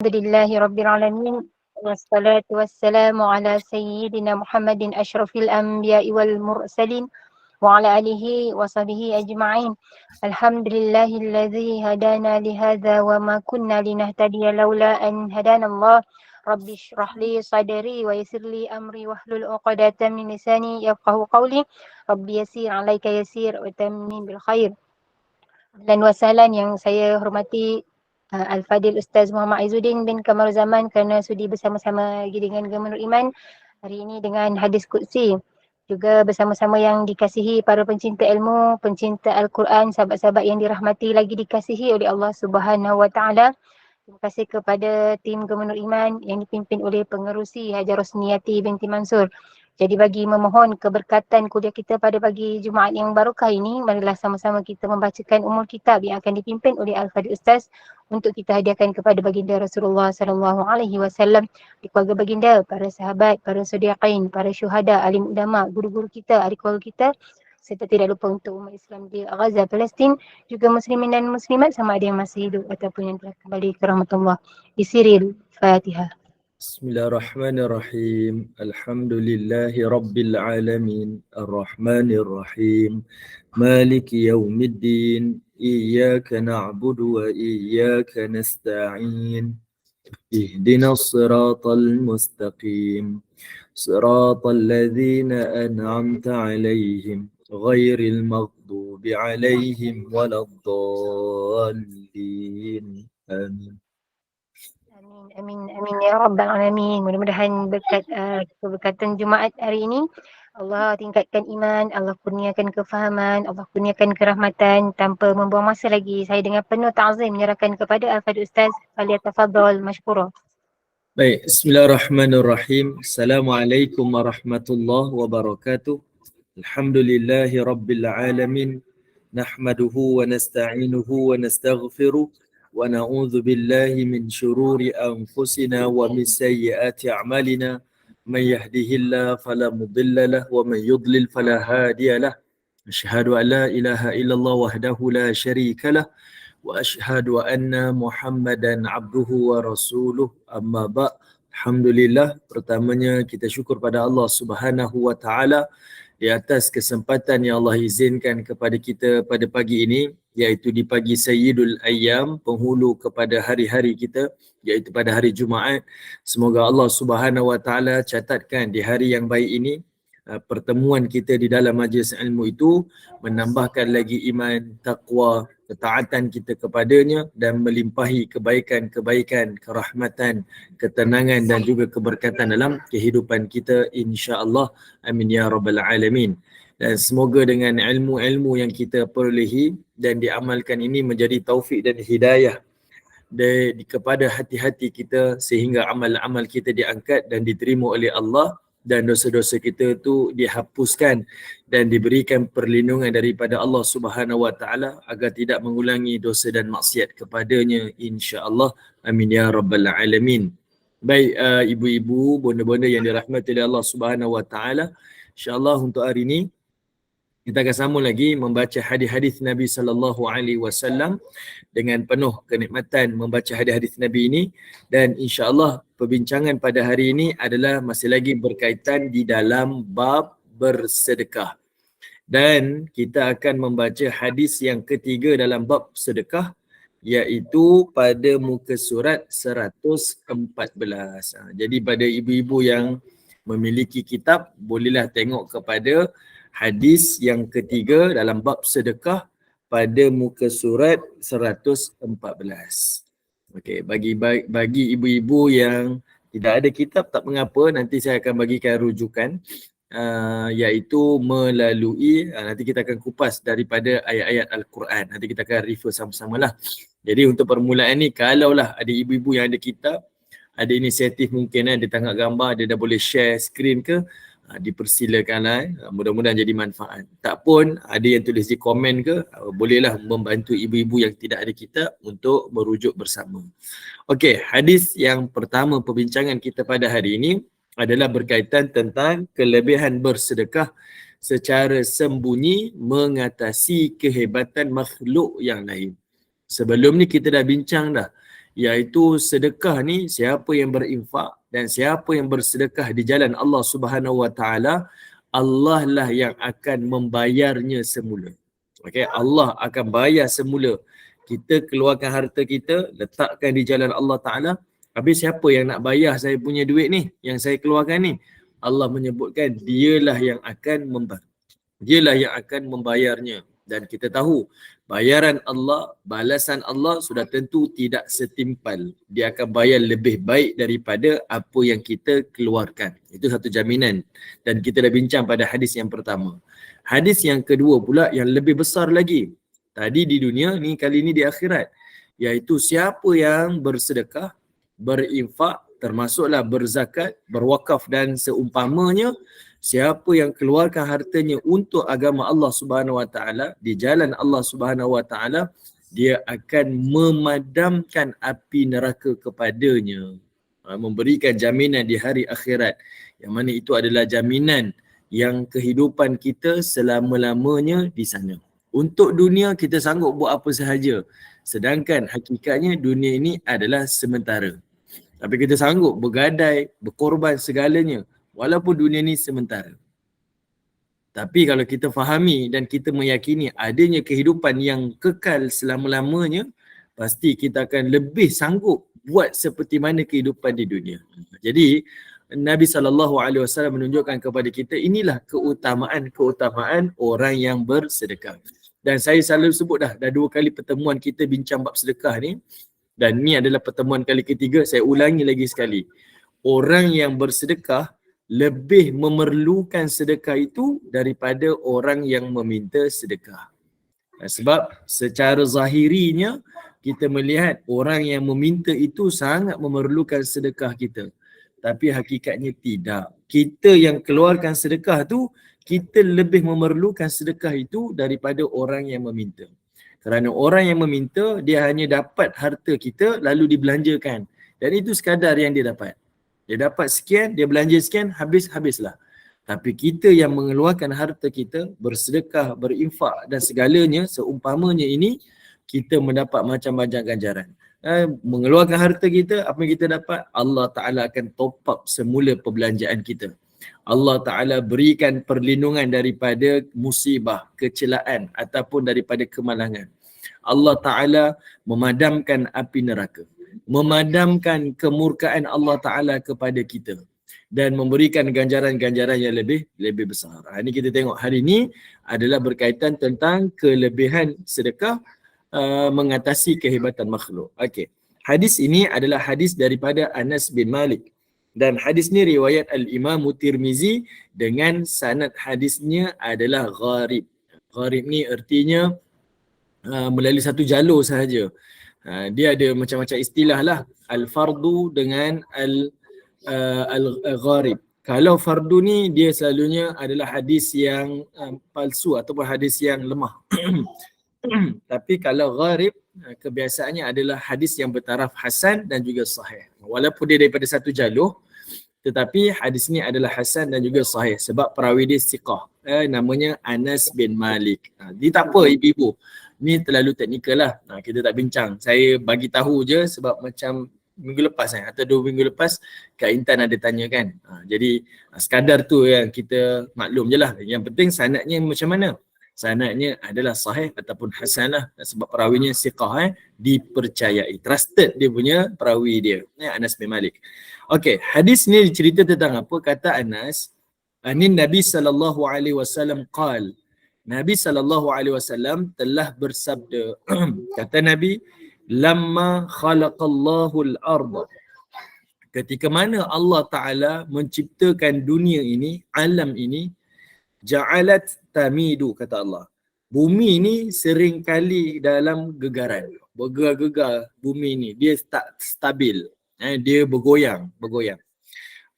Alhamdulillahi Rabbil Alamin. Wassalatu wassalamu ala sayyidina Muhammadin ashrafil anbiya'i wal mursalin wa ala alihi wa sahbihi ajma'in. Alhamdulillahilladzi hadana lihadza wa ma kunna linahtadiya laula an hadana Allah. Rabbi shrah li sadri wa yassir li amri wahlul 'uqdatam min lisani yafqahu qawli. Rabbi yassir 'alaika yassir wa tammim bil khair. Dan wasalan yang saya hormati Al-Fadil Ustaz Muhammad Aizuddin bin Kamal Zaman kerana sudi bersama-sama lagi dengan Gemenur Iman hari ini dengan hadis Qudsi. Juga bersama-sama yang dikasihi para pencinta ilmu, pencinta Al-Quran, sahabat-sahabat yang dirahmati lagi dikasihi oleh Allah Subhanahu Wa Taala. Terima kasih kepada tim Gemenur Iman yang dipimpin oleh pengerusi Hajar Rosniyati binti Mansur. Jadi bagi memohon keberkatan kuliah kita pada pagi Jumaat yang barokah ini, marilah sama-sama kita membacakan umul kitab yang akan dipimpin oleh Al-Fadil Ustaz untuk kita hadiahkan kepada baginda Rasulullah sallallahu alaihi wasallam, di keluarga baginda, para sahabat, para sediaqain, para syuhada, alim ulama, guru-guru kita, adik keluarga kita, serta tidak lupa untuk umat Islam di Gaza, Palestin, juga muslimin dan muslimat sama ada yang masih hidup ataupun yang telah kembali ke rahmatullah. Isiril Fatihah. Bismillahirrahmanirrahim. Alhamdulillahi Rabbil Alamin. Ar-Rahmanirrahim. Maliki yawmiddin. Iyaka na'budu wa iyaka nasta'in. Ihdinas siratal mustaqim. Siratal ladzina an'amta alaihim. Ghairil maghdubi alaihim waladdallin. Amin. Amin ya Rabbal Alamin. Mudah-mudahan berkat keberkatan Jumaat hari ini Allah tingkatkan iman, Allah kurniakan kefahaman, Allah kurniakan kerahmatan. Tanpa membuang masa lagi, saya dengan penuh ta'zim menyerahkan kepada Al-Fadil Ustaz. Falyatafaddal mashkura. Baik, bismillahirrahmanirrahim. Assalamualaikum warahmatullahi wabarakatuh. Alhamdulillahi rabbil alamin. Nahmaduhu wa nasta'inuhu wa nastaghfiruh. Wa na'udzu billahi min syururi anfusina wa min sayyiati a'malina. Man yahdihillahu fala mudilla lahu wa man yudlil fala hadiya lahu. Asyhadu an la ilaha illallah wahdahu la syarika lahu wa asyhadu anna Muhammadan abduhu wa rasuluh. Amma ba'. Alhamdulillah, pertamanya kita syukur pada Allah Subhanahu wa taala di atas kesempatan yang Allah izinkan kepada kita pada pagi ini, iaitu di pagi Sayyidul Ayyam, penghulu kepada hari-hari kita, iaitu pada hari Jumaat. Semoga Allah Subhanahu wa taala catatkan di hari yang baik ini pertemuan kita di dalam majlis ilmu itu menambahkan lagi iman, taqwa, ketaatan kita kepadanya dan melimpahi kebaikan-kebaikan, kerahmatan, ketenangan dan juga keberkatan dalam kehidupan kita, insya-Allah. Amin ya rabbal alamin. Dan semoga dengan ilmu-ilmu yang kita perolehi dan diamalkan ini menjadi taufik dan hidayah kepada hati-hati kita, sehingga amal-amal kita diangkat dan diterima oleh Allah, dan dosa-dosa kita tu dihapuskan dan diberikan perlindungan daripada Allah Subhanahu wa taala agar tidak mengulangi dosa dan maksiat kepadanya, insya-Allah. Amin ya rabbal alamin. Baik, ibu-ibu, bonda-bonda yang dirahmati oleh Allah Subhanahu wa taala, insya-Allah untuk hari ini kita akan sambung lagi membaca hadis-hadis Nabi sallallahu alaihi wasallam dengan penuh kenikmatan membaca hadis-hadis Nabi ini, dan insya-Allah perbincangan pada hari ini adalah masih lagi berkaitan di dalam bab bersedekah. Dan kita akan membaca hadis yang ketiga dalam bab sedekah, iaitu pada muka surat 114. Jadi pada ibu-ibu yang memiliki kitab, bolehlah tengok kepada hadis yang ketiga dalam bab sedekah pada muka surat 114. Okey, bagi ibu-ibu yang tidak ada kitab, tak mengapa, nanti saya akan bagikan rujukan, iaitu melalui nanti kita akan kupas daripada ayat-ayat Al-Quran. Nanti kita akan refer sama-sama lah. Jadi untuk permulaan ni, kalaulah ada ibu-ibu yang ada kitab, ada inisiatif mungkin dia tengok gambar, dia dah boleh share screen ke, dipersilakanlah, mudah-mudahan jadi manfaat. Tak pun ada yang tulis di komen ke, bolehlah membantu ibu-ibu yang tidak ada kitab untuk merujuk bersama. Okey, hadis yang pertama perbincangan kita pada hari ini adalah berkaitan tentang kelebihan bersedekah secara sembunyi mengatasi kehebatan makhluk yang lain. Sebelum ni kita dah bincang dah, iaitu sedekah ni siapa yang berinfak dan siapa yang bersedekah di jalan Allah Subhanahu Wa Taala, Allah lah yang akan membayarnya semula. Okey, Allah akan bayar semula. Kita keluarkan harta kita, letakkan di jalan Allah Taala. Habis siapa yang nak bayar saya punya duit ni, yang saya keluarkan ni? Allah menyebutkan dialah yang akan dialah yang akan membayarnya. Dan kita tahu bayaran Allah, balasan Allah sudah tentu tidak setimpal. Dia akan bayar lebih baik daripada apa yang kita keluarkan. Itu satu jaminan. Dan kita dah bincang pada hadis yang pertama. Hadis yang kedua pula yang lebih besar lagi. Tadi di dunia, ni kali ni di akhirat. Iaitu siapa yang bersedekah, berinfak, termasuklah berzakat, berwakaf dan seumpamanya, siapa yang keluarkan hartanya untuk agama Allah Subhanahu Wa Taala, di jalan Allah Subhanahu Wa Taala, dia akan memadamkan api neraka kepadanya. Memberikan jaminan di hari akhirat. Yang mana itu adalah jaminan yang kehidupan kita selama-lamanya di sana. Untuk dunia kita sanggup buat apa sahaja. Sedangkan hakikatnya dunia ini adalah sementara. Tapi kita sanggup bergadai, berkorban segalanya. Walaupun dunia ni sementara. Tapi kalau kita fahami dan kita meyakini adanya kehidupan yang kekal selama-lamanya, pasti kita akan lebih sanggup buat seperti mana kehidupan di dunia. Jadi Nabi SAW menunjukkan kepada kita inilah keutamaan orang yang bersedekah. Dan saya selalu sebut dah 2 kali pertemuan kita bincang bab sedekah ni. Dan ni adalah pertemuan kali ketiga, saya ulangi lagi sekali. Orang yang bersedekah lebih memerlukan sedekah itu daripada orang yang meminta sedekah. Sebab secara zahirinya kita melihat orang yang meminta itu sangat memerlukan sedekah kita. Tapi hakikatnya tidak. Kita yang keluarkan sedekah tu, kita lebih memerlukan sedekah itu daripada orang yang meminta. Kerana orang yang meminta, dia hanya dapat harta kita lalu dibelanjakan. Dan itu sekadar yang dia dapat. Dia dapat sekian, dia belanja sekian, habislah. Tapi kita yang mengeluarkan harta kita, bersedekah, berinfak dan segalanya, seumpamanya ini, kita mendapat macam-macam ganjaran. Mengeluarkan harta kita, apa yang kita dapat? Allah Ta'ala akan top up semula perbelanjaan kita. Allah Ta'ala berikan perlindungan daripada musibah, kecelaan ataupun daripada kemalangan. Allah Ta'ala memadamkan api neraka, memadamkan kemurkaan Allah Ta'ala kepada kita dan memberikan ganjaran-ganjaran yang lebih besar. Ini kita tengok hari ini adalah berkaitan tentang kelebihan sedekah mengatasi kehebatan makhluk. Okey. Hadis ini adalah hadis daripada Anas bin Malik. Dan hadis ni riwayat Al-Imam Tirmizi dengan sanad hadisnya adalah gharib. Gharib ni artinya melalui satu jalur sahaja. Dia ada macam-macam istilah lah. Al-fardu dengan al-gharib. Kalau fardu ni dia selalunya adalah hadis yang palsu ataupun hadis yang lemah. Tapi kalau gharib, kebiasaannya adalah hadis yang bertaraf hasan dan juga sahih. Walaupun dia daripada satu jalur, tetapi hadis ni adalah hasan dan juga sahih sebab perawi dia siqah. Namanya Anas bin Malik. Dia tak apa ibu-ibu. Ni terlalu teknikal lah. Kita tak bincang. Saya bagi tahu je sebab macam minggu lepas atau 2 minggu lepas Kak Intan ada tanya kan. Jadi sekadar tu yang kita maklum je lah. Yang penting sanadnya macam mana? Sanadnya adalah sahih ataupun hasan lah. Sebab perawinya siqah, dipercayai. Trusted dia punya perawi dia. Anas bin Malik. Okey, hadis ni cerita tentang apa? Kata Anas, Nabi sallallahu alaihi wasallam qala, Nabi SAW telah bersabda, kata Nabi, lamma khalaqallahu al-ardh, ketika mana Allah Ta'ala menciptakan dunia ini, alam ini, ja'alat tamidu, kata Allah. Bumi ni seringkali dalam gegaran, bergegar-gegar bumi ni, dia tak stabil, dia bergoyang.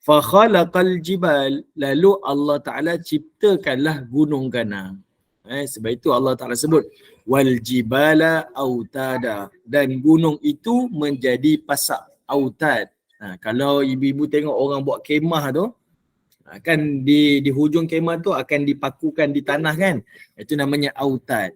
Fa khalaqal jibal, lalu Allah Ta'ala ciptakanlah gunung ganang. Sebab itu Allah Ta'ala sebut wal jibala autada, dan gunung itu menjadi pasak, autad. Kalau ibu-ibu tengok orang buat kemah tu, kan di hujung kemah tu akan dipakukan di tanah kan, itu namanya autad.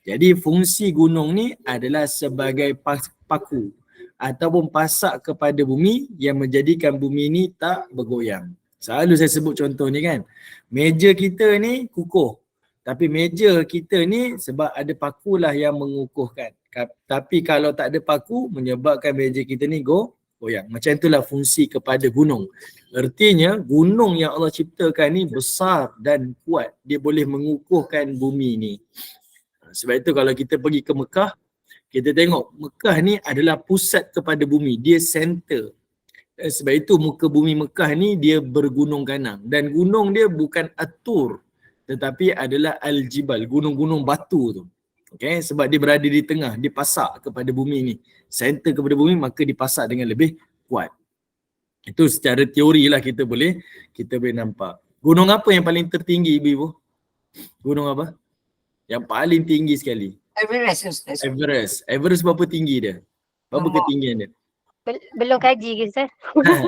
Jadi fungsi gunung ni adalah sebagai paku ataupun pasak kepada bumi yang menjadikan bumi ni tak bergoyang. Selalu saya sebut contoh ni kan. Meja kita ni kukuh. Tapi meja kita ni sebab ada paku lah yang mengukuhkan. Tapi kalau tak ada paku menyebabkan meja kita ni goyang. Macam itulah fungsi kepada gunung. Artinya gunung yang Allah ciptakan ni besar dan kuat. Dia boleh mengukuhkan bumi ni. Sebab itu kalau kita pergi ke Mekah, kita tengok Mekah ni adalah pusat kepada bumi. Dia center. Sebab itu muka bumi Mekah ni dia bergunung ganang. Dan gunung dia bukan At-Tur, tetapi adalah Al-Jibal, gunung-gunung batu tu. Okay? Sebab dia berada di tengah, dia pasak kepada bumi ni. Center kepada bumi, maka dipasak dengan lebih kuat. Itu secara teori lah kita boleh nampak. Gunung apa yang paling tertinggi ibu-ibu? Gunung apa? Yang paling tinggi sekali? Everest, Ustaz. Everest berapa tinggi dia? Berapa ketinggian dia? Belum kaji ke Ustaz? Dah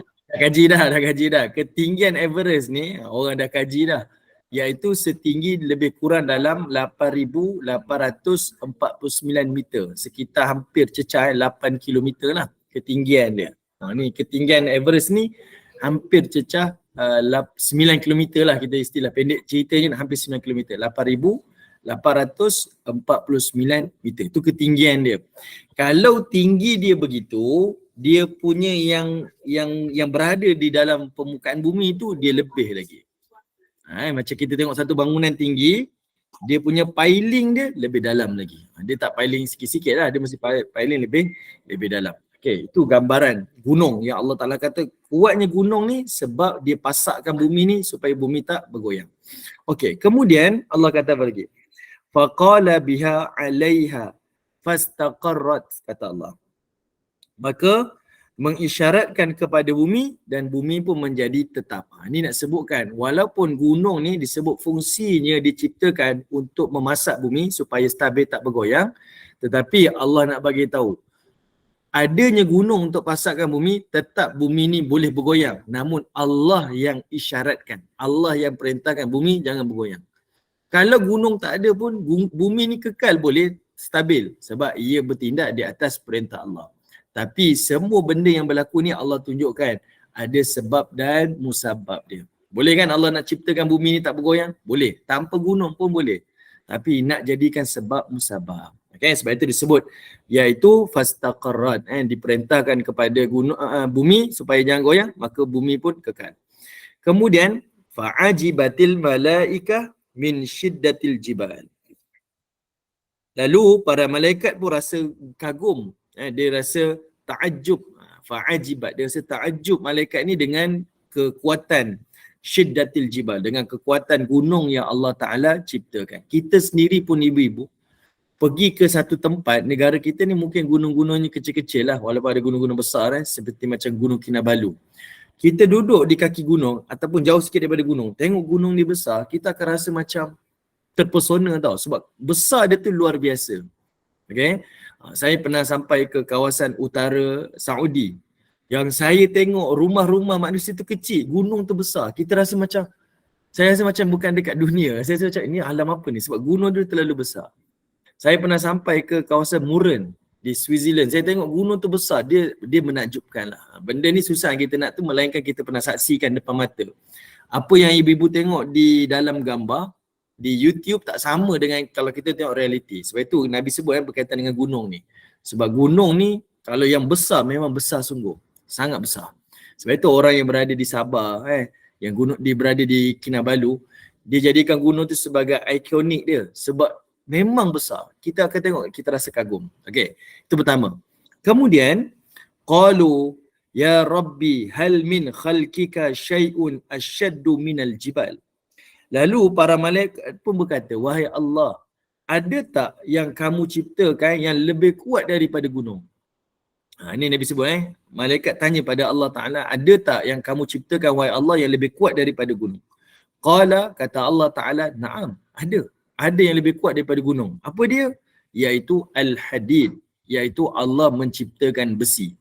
kaji dah. Ketinggian Everest ni orang dah kaji dah. Iaitu setinggi lebih kurang dalam 8,849 meter. Sekitar hampir cecah 8 kilometer lah ketinggian dia. Ni ketinggian Everest ni hampir cecah 9 kilometer lah, kita istilah pendek ceritanya hampir 9 kilometer. 8,849 meter. Itu ketinggian dia. Kalau tinggi dia begitu, dia punya yang berada di dalam permukaan bumi tu dia lebih lagi. Macam kita tengok satu bangunan tinggi, dia punya piling dia lebih dalam lagi. Dia tak piling sikit-sikit lah, dia mesti piling lebih dalam. Okay, itu gambaran gunung yang Allah Ta'ala kata kuatnya gunung ni sebab dia pasakkan bumi ni supaya bumi tak bergoyang. Okay, kemudian Allah kata apa lagi? Faqala biha 'alaiha fastaqarrat, kata Allah. Maka mengisyaratkan kepada bumi dan bumi pun menjadi tetap. Ini nak sebutkan walaupun gunung ni disebut fungsinya diciptakan untuk memasak bumi supaya stabil tak bergoyang, tetapi Allah nak bagi tahu adanya gunung untuk pasakkan bumi, tetap bumi ni boleh bergoyang. Namun Allah yang isyaratkan, Allah yang perintahkan bumi jangan bergoyang. Kalau gunung tak ada pun, bumi ni kekal boleh stabil sebab ia bertindak di atas perintah Allah. Tapi semua benda yang berlaku ni Allah tunjukkan ada sebab dan musabab dia. Boleh kan Allah nak ciptakan bumi ni tak bergoyang? Boleh. Tanpa gunung pun boleh. Tapi nak jadikan sebab musabab. Okay, sebab itu disebut iaitu fastaqarrat, diperintahkan kepada bumi supaya jangan goyang, maka bumi pun kekal. Kemudian fa'ajibatil malaikah min syiddatil jibal. Lalu para malaikat pun rasa kagum, dia rasa ta'ajjub, fa'ajibat, dia rasa ta'ajjub malaikat ni dengan kekuatan syiddatil jibal, dengan kekuatan gunung yang Allah Ta'ala ciptakan. Kita sendiri pun ibu-ibu pergi ke satu tempat, negara kita ni mungkin gunung-gunungnya kecil-kecil lah, walaupun ada gunung-gunung besar seperti macam Gunung Kinabalu. Kita duduk di kaki gunung ataupun jauh sikit daripada gunung, tengok gunung ni besar, kita akan rasa macam terpesona tau, sebab besar dia tu luar biasa. Okay? Saya pernah sampai ke kawasan utara Saudi, yang saya tengok rumah-rumah manusia tu kecil, gunung tu besar, kita rasa macam, saya rasa macam bukan dekat dunia. Saya rasa macam ini alam apa ni, sebab gunung tu terlalu besar. Saya pernah sampai ke kawasan Muren di Switzerland. Saya tengok gunung tu besar, dia menakjubkan lah. Benda ni susah kita nak tu, melainkan kita pernah saksikan depan mata. Apa yang ibu-ibu tengok di dalam gambar, di YouTube tak sama dengan kalau kita tengok realiti. Sebab itu Nabi sebut berkaitan dengan gunung ni. Sebab gunung ni kalau yang besar memang besar sungguh. Sangat besar. Sebab itu orang yang berada di Sabah, yang gunung dia berada di Kinabalu, dia jadikan gunung tu sebagai ikonik dia. Sebab memang besar. Kita akan tengok, kita rasa kagum. Okey, itu pertama. Kemudian, qalu ya Rabbi hal min khalqika syai'un asyaddu minal jibal. Lalu para malaikat pun berkata, wahai Allah, ada tak yang kamu ciptakan yang lebih kuat daripada gunung? Ini Nabi sebut malaikat tanya pada Allah Ta'ala, ada tak yang kamu ciptakan wahai Allah yang lebih kuat daripada gunung? Qala, kata Allah Ta'ala, na'am, ada. Ada yang lebih kuat daripada gunung. Apa dia? Iaitu al-hadid. Iaitu Allah menciptakan besi.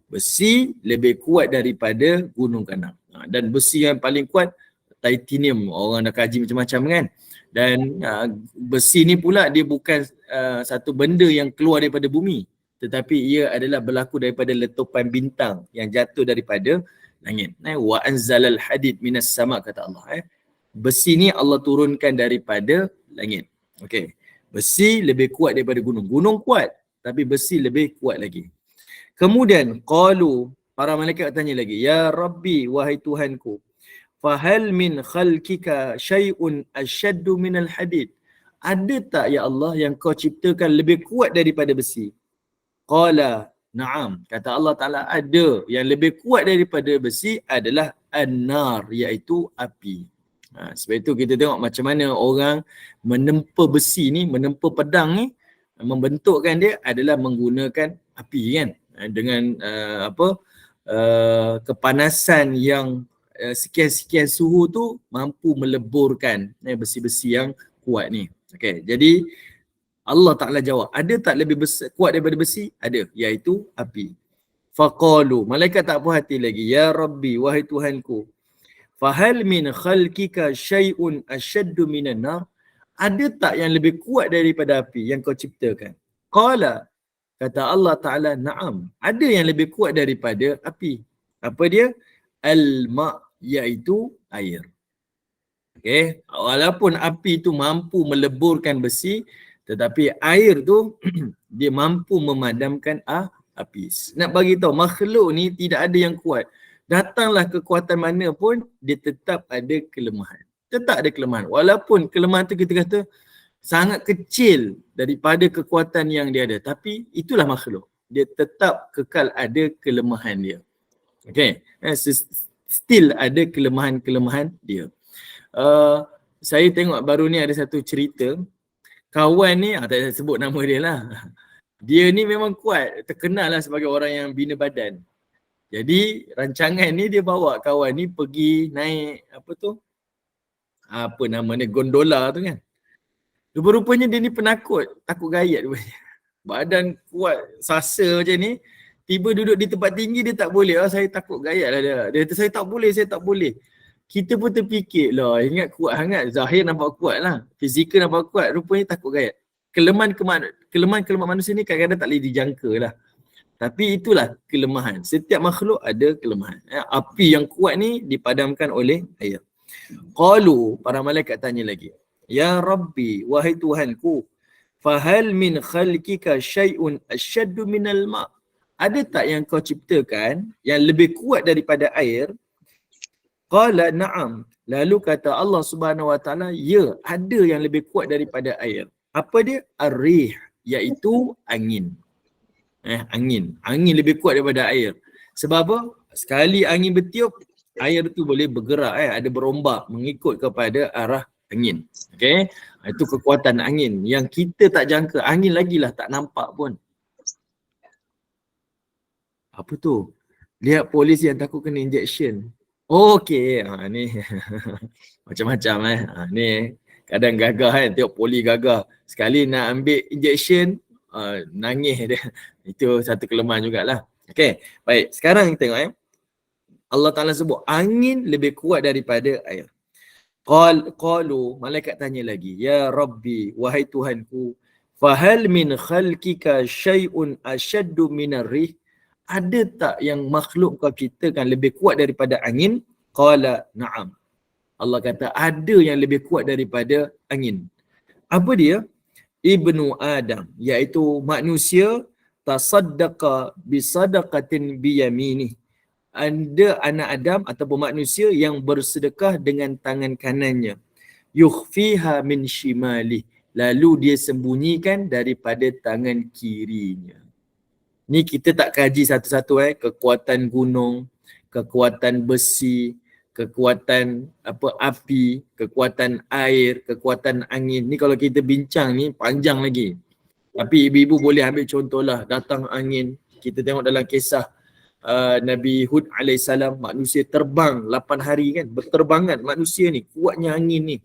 Besi lebih kuat daripada gunung ganang. Dan besi yang paling kuat, titanium. Orang dah kaji macam-macam kan. Dan besi ni pula dia bukan satu benda yang keluar daripada bumi. tetapi ia adalah berlaku daripada letupan bintang yang jatuh daripada langit. Wa anzalal hadid minas sama, kata Allah. Besi ni Allah turunkan daripada langit. Okey. Besi lebih kuat daripada gunung. Gunung kuat, tapi besi lebih kuat lagi. Kemudian qalu, para malaikat tanya lagi, ya Rabbi, wahai Tuhanku, fahal min khalqika syai'un asyaddu minal hadid? Ada tak ya Allah yang kau ciptakan lebih kuat daripada besi? Qala na'am, kata Allah Ta'ala, ada. Yang lebih kuat daripada besi adalah an-nar, iaitu api. Sebab itu kita tengok macam mana orang menempa besi ni, menempa pedang ni, membentukkan dia adalah menggunakan api kan. Dengan kepanasan yang sekian-sekian suhu tu mampu meleburkan besi-besi yang kuat ni. Okey, jadi Allah Ta'ala jawab, ada tak lebih kuat daripada besi? Ada, iaitu api. Faqalu, malaikat tak puas hati lagi, ya Rabbi, wahai Tuhanku, fahal min khalqika syai'un asyaddu minan nar? Ada tak yang lebih kuat daripada api yang kau ciptakan? Qala, kata Allah Ta'ala, na'am, ada yang lebih kuat daripada api. Apa dia? Al-ma', iaitu air. Okay. Walaupun api tu mampu meleburkan besi, tetapi air tu dia mampu memadamkan api. Nak bagi tahu makhluk ni tidak ada yang kuat. Datanglah kekuatan mana pun, dia tetap ada kelemahan. Tetap ada kelemahan. Walaupun kelemahan tu kita kata sangat kecil daripada kekuatan yang dia ada. Tapi itulah makhluk. Dia tetap kekal ada kelemahan dia. Okay. Still ada kelemahan-kelemahan dia. Saya tengok baru ni ada satu cerita. Kawan ni, tak payah sebut nama dia lah. Dia ni memang kuat. Terkenal lah sebagai orang yang bina badan. Jadi rancangan ni dia bawa kawan ni pergi naik apa nama ni, gondola tu kan. Rupa-rupanya dia ni penakut, takut gayat rupanya. Badan kuat, sasa macam ni, tiba duduk di tempat tinggi dia tak boleh. Saya takut gayat lah dia. Dia kata saya tak boleh. Kita pun terfikir lah, ingat kuat sangat. Zahir nampak kuat lah, fizikal nampak kuat, rupanya takut gayat. Kelemahan manusia ni kadang-kadang tak boleh dijangka lah. Tapi itulah kelemahan. Setiap makhluk ada kelemahan. Api yang kuat ni dipadamkan oleh air. Qalu, para malaikat tanya lagi, ya Rabbi, wahai Tuhanku, fahal min khalqika syai'un asyaddu minal ma'? Ada tak yang kau ciptakan yang lebih kuat daripada air? Qala na'am. Lalu kata Allah Subhanahu Wa Ta'ala, ya, ada yang lebih kuat daripada air. Apa dia? Ar-rih, iaitu angin. Angin lebih kuat daripada air. Sebab apa? Sekali angin bertiup, air tu boleh bergerak, ada berombak mengikut kepada arah angin. Okey, itu kekuatan angin yang kita tak jangka. Angin lagilah tak nampak pun. Apa tu? Lihat polis yang takut kena injection. Okey, ni macam-macam ni kadang gagah kan, tengok poli gagah. Sekali nak ambil injection, nangis dia. Itu satu kelemahan jugalah. Okey, baik. Sekarang kita tengok Allah Ta'ala sebut angin lebih kuat daripada air. Qalu, malaikat tanya lagi, ya Rabbi, wahai Tuhanku, fahal min khalqika syai'un asyaddu minar rih? Ada tak yang makhluk kau ciptakan lebih kuat daripada angin? Qala na'am. Allah kata ada yang lebih kuat daripada angin. Apa dia? Ibnu Adam, iaitu manusia, tasaddaqa bisadaqatin biyaminih. Ada anak Adam ataupun manusia yang bersedekah dengan tangan kanannya. Yukhfiha min shimali. Lalu dia sembunyikan daripada tangan kirinya. Ni kita tak kaji satu-satu kekuatan gunung, kekuatan besi, kekuatan api, kekuatan air, kekuatan angin. Ni kalau kita bincang ni panjang lagi. Tapi ibu-ibu boleh ambil contohlah, datang angin. Kita tengok dalam kisah Nabi Hud AS, manusia terbang 8 hari kan, berterbangan manusia ni, kuatnya angin ni.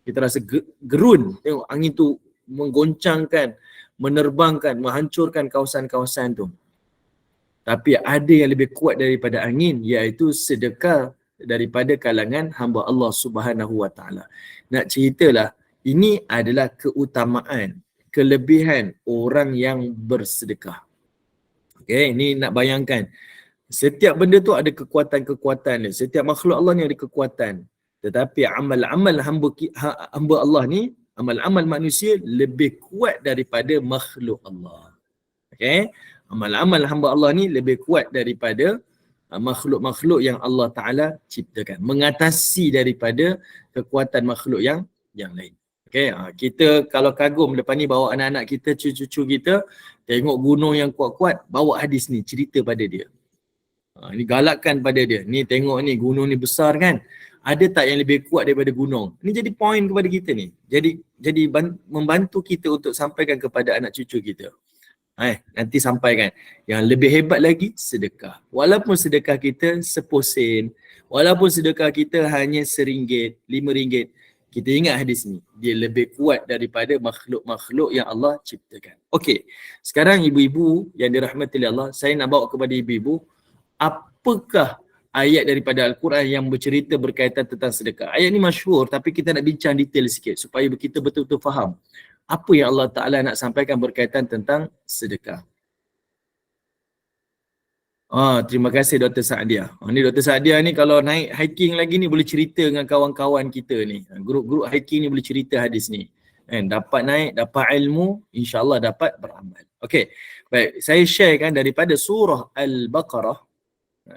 Kita rasa gerun, tengok angin tu menggoncangkan, menerbangkan, menghancurkan kawasan-kawasan tu. Tapi ada yang lebih kuat daripada angin, iaitu sedekah daripada kalangan hamba Allah Subhanahu Wa Ta'ala. Nak ceritalah, ini adalah keutamaan, kelebihan orang yang bersedekah. Okay, ni nak bayangkan. Setiap benda tu ada kekuatan-kekuatan dia. Setiap makhluk Allah ni ada kekuatan. Tetapi amal-amal hamba Allah ni, amal-amal manusia lebih kuat daripada makhluk Allah. Okay? Amal-amal hamba Allah ni lebih kuat daripada makhluk-makhluk yang Allah Ta'ala ciptakan. Mengatasi daripada kekuatan makhluk yang lain. Okay? Kita kalau kagum lepas ni bawa anak-anak kita, cucu-cucu kita, tengok gunung yang kuat-kuat, bawa hadis ni, cerita pada dia. Ni galakkan pada dia. Ni tengok ni, gunung ni besar kan? Ada tak yang lebih kuat daripada gunung? Ni jadi poin kepada kita ni. Jadi membantu kita untuk sampaikan kepada anak cucu kita. Nanti sampaikan. Yang lebih hebat lagi, sedekah. Walaupun sedekah kita 10 sen, walaupun sedekah kita hanya RM1, RM5, kita ingat hadis ni. Dia lebih kuat daripada makhluk-makhluk yang Allah ciptakan. Okey, sekarang ibu-ibu yang dirahmati Allah, saya nak bawa kepada ibu-ibu, apakah ayat daripada Al-Quran yang bercerita berkaitan tentang sedekah. Ayat ni masyhur tapi kita nak bincang detail sikit supaya kita betul-betul faham apa yang Allah Ta'ala nak sampaikan berkaitan tentang sedekah. Terima kasih Dr. Saadia. Ni Dr. Saadia ni kalau naik hiking lagi ni boleh cerita dengan kawan-kawan kita ni. Grup-grup hiking ni boleh cerita hadis ni. Dapat naik, dapat ilmu, insya-Allah dapat beramal. Okey. Baik, saya sharekan daripada surah Al-Baqarah.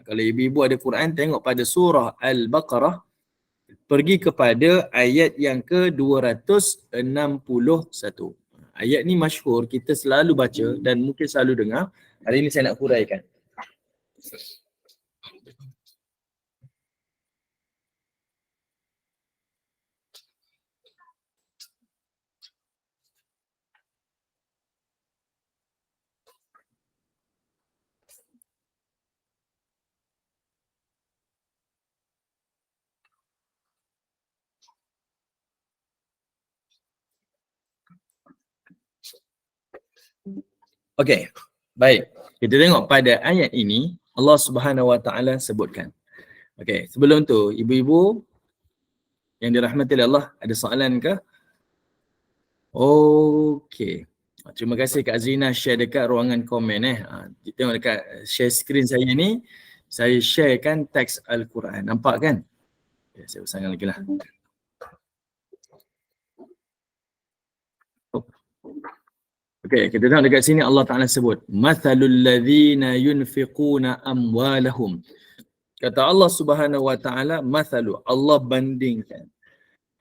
Kalau ibu-ibu ada Quran, tengok pada surah Al-Baqarah, pergi kepada ayat yang ke-261. Ayat ni masyhur, kita selalu baca dan mungkin selalu dengar. Hari ni saya nak huraikan. Okey, baik. Kita tengok pada ayat ini, Allah Subhanahu Wa Taala sebutkan. Okey, sebelum tu, ibu-ibu yang dirahmati Allah, ada soalan ke? Okey. Terima kasih Kak Zina share dekat ruangan komen. Tengok dekat share screen saya ni, saya sharekan teks Al-Quran. Nampak kan? Okay, saya usahkan lagi lah. Okey, kita tengok dekat sini Allah Ta'ala sebut mathalul ladzina yunfiquna amwalahum. Kata Allah Subhanahu Wa Ta'ala, mathalu, Allah bandingkan.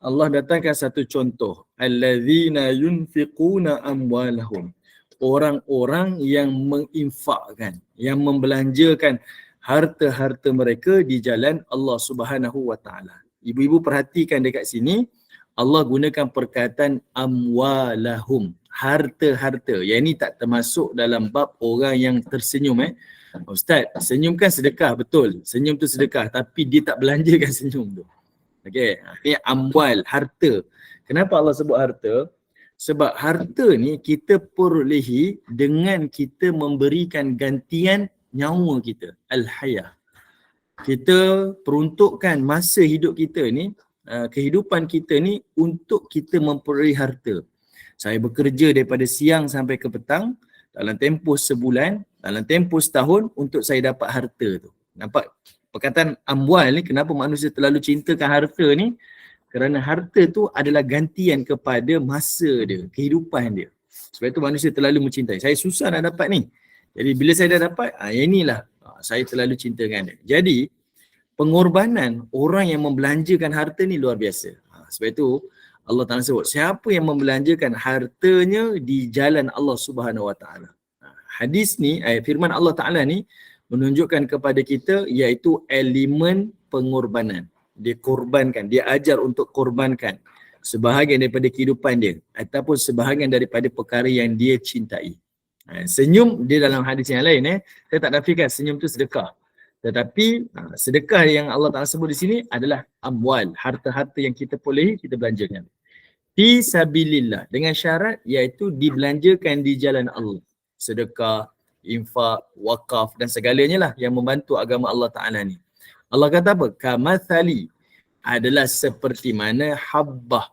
Allah datangkan satu contoh, alladzina yunfiquna amwalahum. Orang-orang yang menginfakkan, yang membelanjakan harta-harta mereka di jalan Allah Subhanahu Wa Ta'ala. Ibu-ibu perhatikan dekat sini, Allah gunakan perkataan amwalahum, harta-harta. Yang ini tak termasuk dalam bab orang yang tersenyum. Ustaz, senyum kan sedekah, betul. Senyum tu sedekah, tapi dia tak belanjakan senyum tu. Okey, ini amwal, harta. Kenapa Allah sebut harta? Sebab harta ni kita perolehi dengan kita memberikan gantian nyawa kita, al-hayah. Kita peruntukkan masa hidup kita ni, kehidupan kita ni untuk kita memperoleh harta. Saya bekerja daripada siang sampai ke petang dalam tempoh sebulan, dalam tempoh setahun untuk saya dapat harta tu. Nampak perkataan amwal ni, kenapa manusia terlalu cintakan harta ni? Kerana harta tu adalah gantian kepada masa dia, kehidupan dia. Sebab itu manusia terlalu mencintai. Saya susah nak dapat ni. Jadi bila saya dah dapat, inilah saya terlalu cintakan dia. Jadi pengorbanan orang yang membelanjakan harta ni luar biasa. Sebab itu Allah Ta'ala sebut, siapa yang membelanjakan hartanya di jalan Allah Subhanahu Wa Ta'ala. Hadis ni, firman Allah Ta'ala ni menunjukkan kepada kita iaitu elemen pengorbanan. Dia korbankan, dia ajar untuk korbankan sebahagian daripada kehidupan dia ataupun sebahagian daripada perkara yang dia cintai. Senyum dia dalam hadis yang lain, saya tak nafikan senyum tu sedekah. Tetapi sedekah yang Allah Ta'ala sebut di sini adalah amwal, harta-harta yang kita perolehi, kita belanjakan. Fi sabilillah, dengan syarat iaitu dibelanjakan di jalan Allah. Sedekah, infak, wakaf dan segalanya lah yang membantu agama Allah Ta'ala ni. Allah kata apa? Kamathali, adalah seperti mana habbah,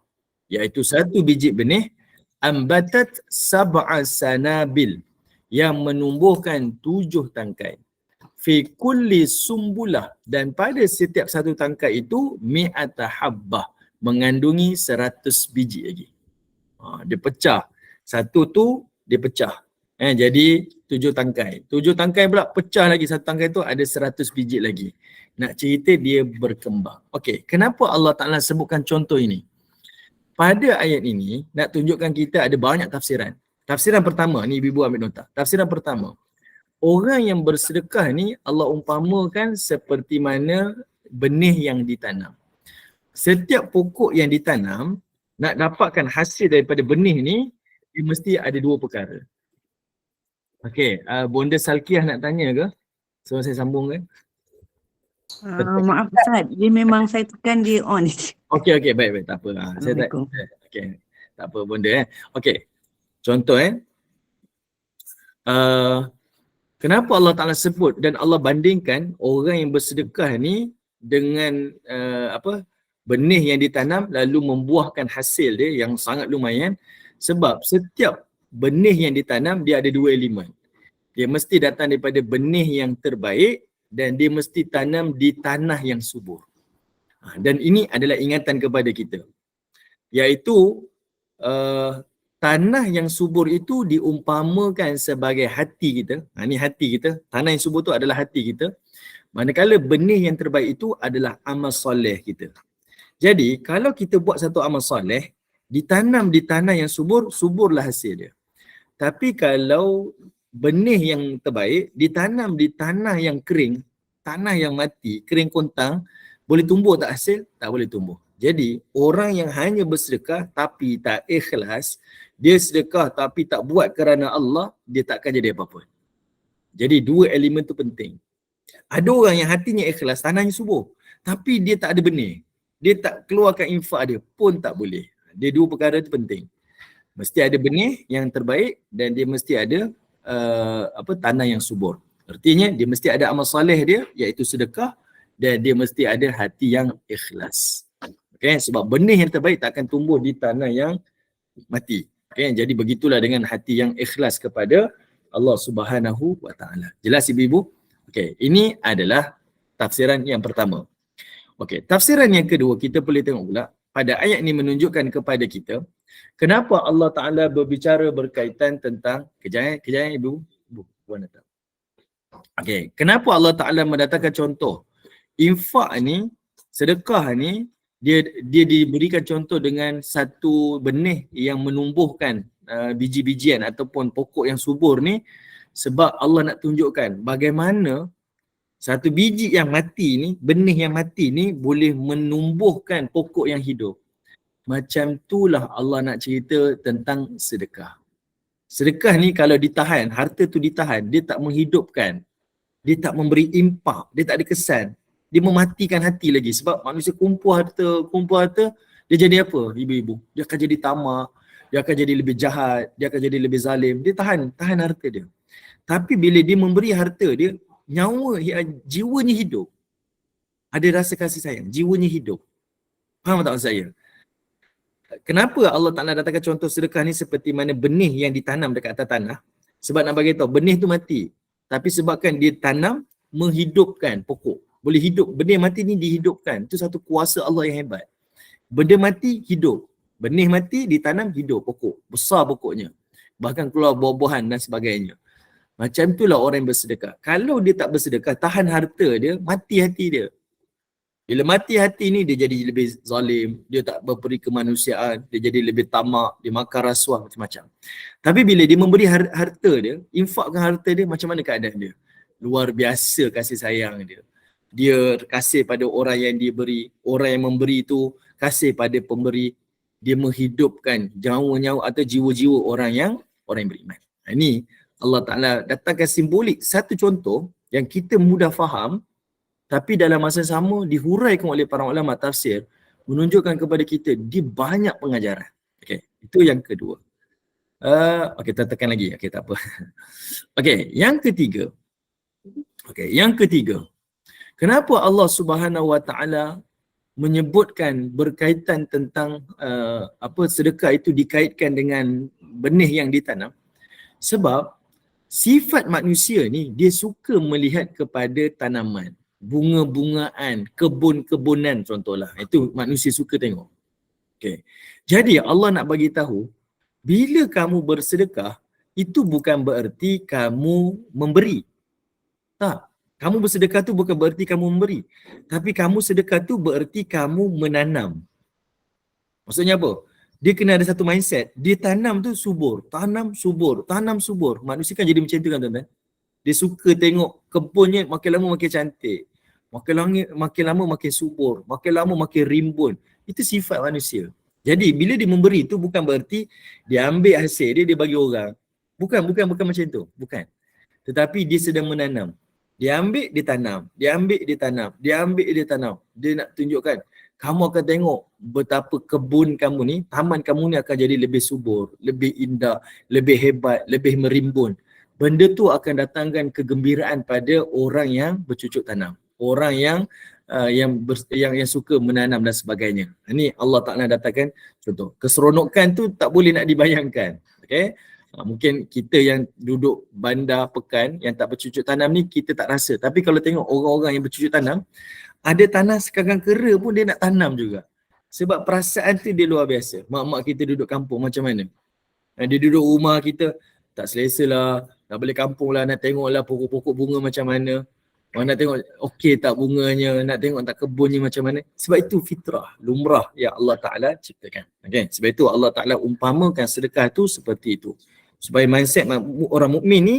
iaitu satu biji benih, ambatat sab'a sanabil, yang menumbuhkan 7 tangkai. Fi kulli sumbulah, dan pada setiap satu tangkai itu mi'ata habbah, mengandungi 100 biji lagi. Dia pecah. Satu tu dia pecah. Jadi 7 tangkai. 7 tangkai pula pecah lagi, satu tangkai tu ada 100 biji lagi. Nak cerita dia berkembang. Okey, kenapa Allah Ta'ala sebutkan contoh ini? Pada ayat ini nak tunjukkan kita ada banyak tafsiran. Tafsiran pertama ni ibu-ibu ambil nota. Tafsiran pertama, orang yang bersedekah ni Allah umpamakan seperti mana benih yang ditanam. Setiap pokok yang ditanam, nak dapatkan hasil daripada benih ni, dia mesti ada 2 perkara. Okey, Bonda Salkiah nak tanya ke? So saya sambung kan? Maaf Ustaz, dia memang saya tekan dia on. Okey, baik, tak apa. Saya tak, okey, tak apa Bonda. Okey, contoh kenapa Allah Ta'ala sebut dan Allah bandingkan orang yang bersedekah ni dengan benih yang ditanam lalu membuahkan hasil dia yang sangat lumayan, sebab setiap benih yang ditanam dia ada 2 elemen. Dia mesti datang daripada benih yang terbaik dan dia mesti tanam di tanah yang subur. Dan ini adalah ingatan kepada kita, iaitu tanah yang subur itu diumpamakan sebagai hati kita. Ini hati kita. Tanah yang subur itu adalah hati kita. Manakala benih yang terbaik itu adalah amal soleh kita. Jadi kalau kita buat satu amal soleh, ditanam di tanah yang subur, suburlah hasil dia. Tapi kalau benih yang terbaik ditanam di tanah yang kering, tanah yang mati, kering kontang, boleh tumbuh tak hasil? Tak boleh tumbuh. Jadi orang yang hanya bersedekah tapi tak ikhlas, dia sedekah tapi tak buat kerana Allah, dia takkan jadi apa-apa. Jadi 2 elemen tu penting. Ada orang yang hatinya ikhlas, tanahnya subur, tapi dia tak ada benih. Dia tak keluarkan infak dia pun tak boleh. Dia 2 perkara tu penting. Mesti ada benih yang terbaik dan dia mesti ada tanah yang subur. Artinya dia mesti ada amal soleh dia, iaitu sedekah, dan dia mesti ada hati yang ikhlas. Okay? Sebab benih yang terbaik tak akan tumbuh di tanah yang mati. Okay? Jadi begitulah dengan hati yang ikhlas kepada Allah Subhanahu wa Ta'ala. Jelas ibu-ibu? Okay, ini adalah tafsiran yang pertama. Okay, tafsiran yang kedua kita boleh tengok pula pada ayat ini menunjukkan kepada kita kenapa Allah Ta'ala berbicara berkaitan tentang kejayaan ibu puan datang. Okay, kenapa Allah Ta'ala mendatangkan contoh infak ni, sedekah ni, dia diberikan contoh dengan satu benih yang menumbuhkan biji-bijian ataupun pokok yang subur ni, sebab Allah nak tunjukkan bagaimana satu biji yang mati ni, benih yang mati ni boleh menumbuhkan pokok yang hidup. Macam itulah Allah nak cerita tentang sedekah. Sedekah ni kalau ditahan, harta tu ditahan, dia tak menghidupkan, dia tak memberi impak, dia tak ada kesan. Dia mematikan hati lagi, sebab manusia kumpul harta, dia jadi apa ibu-ibu? Dia akan jadi tamak, dia akan jadi lebih jahat, dia akan jadi lebih zalim. Dia tahan harta dia. Tapi bila dia memberi harta dia, jiwanya hidup. Ada rasa kasih sayang, jiwanya hidup. Faham tak maksud saya? Kenapa Allah Ta'ala datangkan contoh sedekah ni seperti mana benih yang ditanam dekat atas tanah? Sebab nak bagi tahu, benih tu mati. Tapi sebabkan dia tanam, menghidupkan pokok. Boleh hidup. Benih mati ni dihidupkan. Itu satu kuasa Allah yang hebat. Benda mati, hidup. Benih mati, ditanam, hidup pokok. Besar pokoknya. Bahkan keluar buah-buahan dan sebagainya. Macam itulah orang yang bersedekah. Kalau dia tak bersedekah, tahan harta dia, mati hati dia. Bila mati hati ni, dia jadi lebih zalim, dia tak berperi kemanusiaan, dia jadi lebih tamak, dia makan rasuah macam-macam. Tapi bila dia memberi harta dia, infakkan harta dia, macam mana keadaan dia? Luar biasa kasih sayang dia. Dia kasih pada orang yang diberi, orang yang memberi itu kasih pada pemberi. Dia menghidupkan nyawa-nyawa atau jiwa-jiwa orang yang beriman. Ini Allah Ta'ala datangkan simbolik satu contoh yang kita mudah faham, tapi dalam masa sama dihuraikan oleh para ulama tafsir menunjukkan kepada kita di banyak pengajaran. Okey, itu yang kedua. Okey, kita tekan lagi. Okey, tak apa. Okey, yang ketiga. Kenapa Allah Subhanahu Wa Ta'ala menyebutkan berkaitan tentang sedekah itu dikaitkan dengan benih yang ditanam? Sebab Sifat manusia ni, dia suka melihat kepada tanaman, bunga-bungaan, kebun-kebunan contohlah. Itu manusia suka tengok. Okay. Jadi Allah nak bagi tahu, bila kamu bersedekah, itu bukan bererti kamu memberi. Tak. Kamu bersedekah tu bukan bererti kamu memberi. Tapi kamu sedekah tu bererti kamu menanam. Maksudnya apa? Dia kena ada satu mindset. Dia tanam tu subur. Tanam subur. Tanam subur. Manusia kan jadi macam tu kan tuan-tuan. Dia suka tengok kebunnya makin lama makin cantik. Makin lama makin subur. Makin lama makin rimbun. Itu sifat manusia. Jadi bila dia memberi tu bukan bererti dia ambil hasil dia bagi orang. Bukan macam tu. Bukan. Tetapi dia sedang menanam. Dia ambil, dia tanam. Dia ambil, dia tanam. Dia ambil, dia tanam. Dia nak tunjukkan, kamu akan tengok betapa kebun kamu ni, taman kamu ni akan jadi lebih subur, lebih indah, lebih hebat, lebih merimbun. Benda tu akan datangkan kegembiraan pada orang yang bercucuk tanam. Orang yang suka menanam dan sebagainya. Ini Allah Ta'ala datangkan contoh. Keseronokan tu tak boleh nak dibayangkan. Okay? Mungkin kita yang duduk bandar pekan yang tak bercucuk tanam ni kita tak rasa. Tapi kalau tengok orang-orang yang bercucuk tanam, ada tanah sekarang kera pun dia nak tanam juga. Sebab perasaan tu dia luar biasa. Mak-mak kita duduk kampung macam mana? Dia duduk rumah kita, tak selesa lah, nak balik kampung lah, nak tengok lah pokok-pokok bunga macam mana. Orang nak tengok okey tak bunganya, nak tengok tak kebunnya macam mana. Sebab itu fitrah, lumrah yang Allah Ta'ala ciptakan. Okay? Sebab itu Allah Ta'ala umpamakan sedekah tu seperti itu. Supaya mindset orang mukmin ni,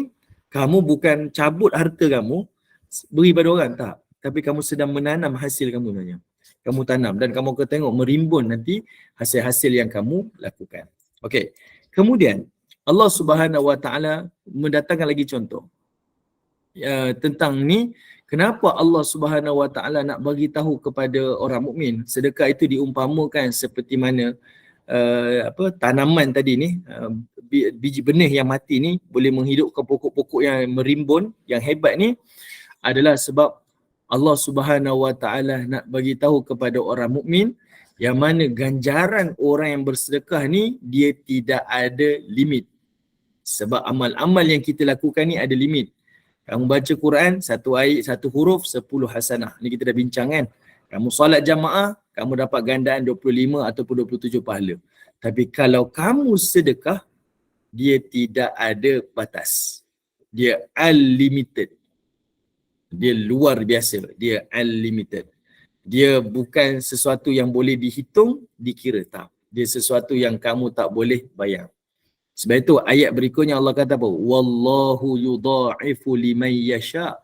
kamu bukan cabut harta kamu, beri pada orang, tak. Tapi kamu sedang menanam hasil kamu sebenarnya. Kamu tanam dan kamu akan tengok merimbun nanti hasil-hasil yang kamu lakukan. Okey. Kemudian Allah Subhanahu Wa Ta'ala mendatangkan lagi contoh tentang ni, kenapa Allah Subhanahu Wa Ta'ala nak bagi tahu kepada orang mukmin sedekah itu diumpamakan seperti mana tanaman tadi ni, biji benih yang mati ni boleh menghidupkan pokok-pokok yang merimbun, yang hebat ni, adalah sebab Allah Subhanahu Wa Ta'ala nak bagi tahu kepada orang mukmin yang mana ganjaran orang yang bersedekah ni dia tidak ada limit. Sebab amal-amal yang kita lakukan ni ada limit. Kamu baca Quran, satu ayat, satu huruf, 10 hasanah. Ni kita dah bincang kan. Kamu solat jamaah, kamu dapat gandaan 25 ataupun 27 pahala. Tapi kalau kamu sedekah, dia tidak ada batas. Dia unlimited. Dia luar biasa. Dia unlimited. Dia bukan sesuatu yang boleh dihitung, dikira, tak. Dia sesuatu yang kamu tak boleh bayang. Sebab itu ayat berikutnya Allah kata apa? Wallahu yudha'ifu liman yasha'.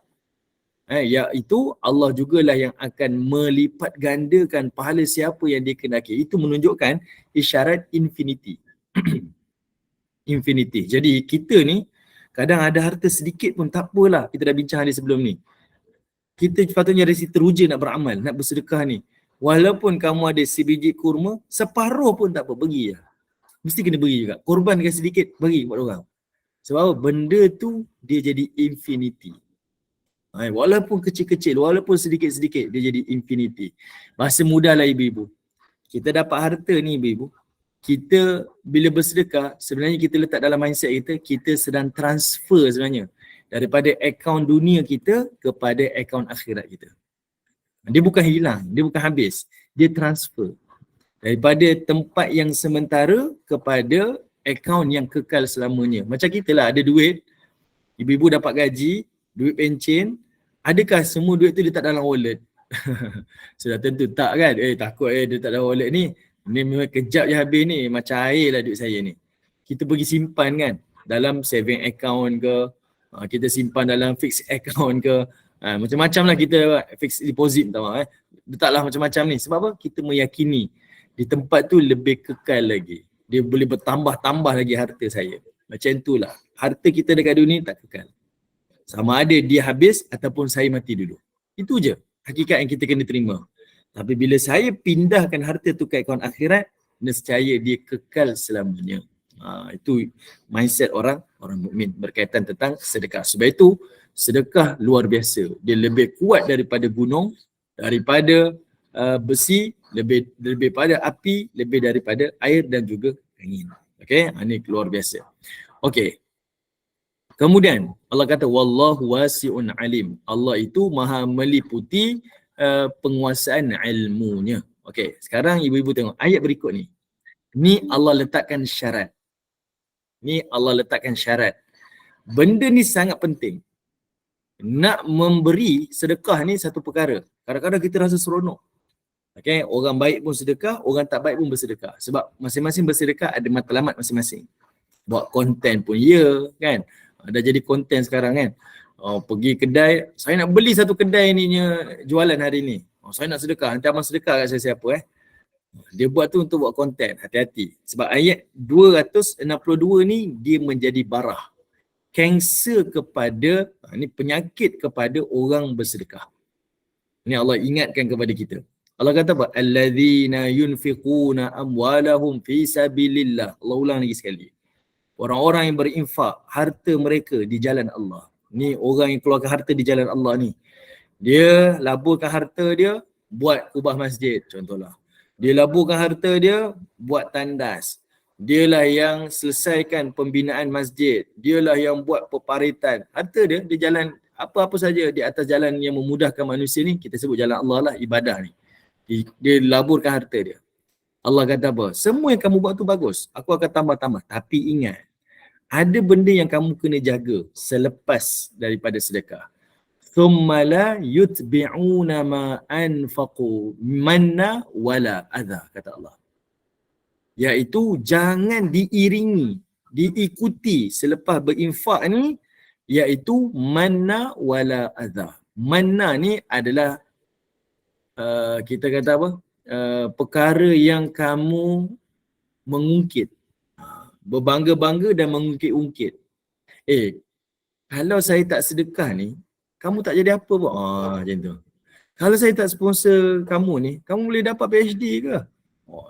Iaitu Allah jugalah yang akan melipat gandakan pahala siapa yang dia kendaki. Itu menunjukkan isyarat infinity. Infinity. Jadi kita ni kadang ada harta sedikit pun tak apalah. Kita dah bincang hari sebelum ni. Kita sepatutnya rasa teruja nak beramal, nak bersedekah ni. Walaupun kamu ada sebiji kurma, separuh pun tak apa, bagi lah. Mesti kena bagi juga. Korbankan sedikit, bagi kepada orang. Sebab benda tu dia jadi infinity. Walaupun kecil-kecil, walaupun sedikit-sedikit, dia jadi infinity. Bahasa mudahlah ibu-ibu. Kita dapat harta ni ibu-ibu. Kita bila bersedekah, sebenarnya kita letak dalam mindset kita, kita sedang transfer sebenarnya. Daripada akaun dunia kita kepada akaun akhirat kita. Dia bukan hilang, dia bukan habis. Dia transfer. Daripada tempat yang sementara kepada akaun yang kekal selamanya. Macam kita lah, ada duit, ibu-ibu dapat gaji, duit pencen, adakah semua duit tu letak dalam wallet? Sudah tentu tak kan? Takut dia tak dalam wallet ni. Ni memang kejap je habis ni, macam air lah duit saya ni. Kita pergi simpan kan, dalam saving account ke, kita simpan dalam fixed account ke, macam-macam lah kita fixed deposit letaklah macam-macam ni. Sebab apa? Kita meyakini di tempat tu lebih kekal lagi. Dia boleh bertambah-tambah lagi harta saya. Macam itulah. Harta kita dekat dunia tak kekal. Sama ada dia habis ataupun saya mati dulu. Itu je hakikat yang kita kena terima. Tapi bila saya pindahkan harta tu ke akaun akhirat, nescaya dia kekal selamanya. Itu mindset orang mukmin berkaitan tentang sedekah. Sebab itu sedekah luar biasa. Dia lebih kuat daripada gunung, daripada besi, lebih daripada api, lebih daripada air dan juga angin. Okey, ini luar biasa. Okey. Kemudian Allah kata wallahu wasi'un alim. Allah itu maha meliputi penguasaan ilmunya. Okey, sekarang ibu-ibu tengok ayat berikut ni. Ni Allah letakkan syarat. Ni Allah letakkan syarat. Benda ni sangat penting. Nak memberi sedekah ni satu perkara. Kadang-kadang kita rasa seronok. Okay, orang baik pun sedekah, orang tak baik pun bersedekah. Sebab masing-masing bersedekah ada matlamat masing-masing. Buat konten pun ya, kan? Dah jadi konten sekarang kan. Pergi kedai, saya nak beli satu kedai ni jualan hari ni. Saya nak sedekah, nanti abang sedekah kat saya siapa Dia buat tu untuk buat konten, hati-hati. Sebab ayat 262 ni dia menjadi barah. Kanser kepada, ni penyakit kepada orang bersedekah. Ini Allah ingatkan kepada kita. Allah kata apa? Alladzina yunfiquna amwalahum fi sabilillah. Allah ulang lagi sekali. Orang-orang yang berinfak harta mereka di jalan Allah. Ni orang yang keluarkan harta di jalan Allah ni. Dia laburkan harta dia buat kubah masjid contohlah. Dia laburkan harta dia buat tandas. Dialah yang selesaikan pembinaan masjid. Dialah yang buat peparitan. Harta dia di jalan apa-apa saja di atas jalan yang memudahkan manusia ni, kita sebut jalan Allah lah, ibadah ni. Dia laburkan harta dia. Allah kata apa? Semua yang kamu buat tu bagus. Aku akan tambah-tambah. Tapi ingat, ada benda yang kamu kena jaga selepas daripada sedekah. Thumma la yutbi'una ma anfaqu manna wala adha, kata Allah. Iaitu jangan diiringi, diikuti selepas berinfak ni, iaitu manna wala adha. Manna ni adalah kita kata apa? Perkara yang kamu mengungkit. Berbangga-bangga dan mengungkit-ungkit. Kalau saya tak sedekah ni, kamu tak jadi apa pun. Macam tu. Kalau saya tak sponsor kamu ni, kamu boleh dapat PhD ke?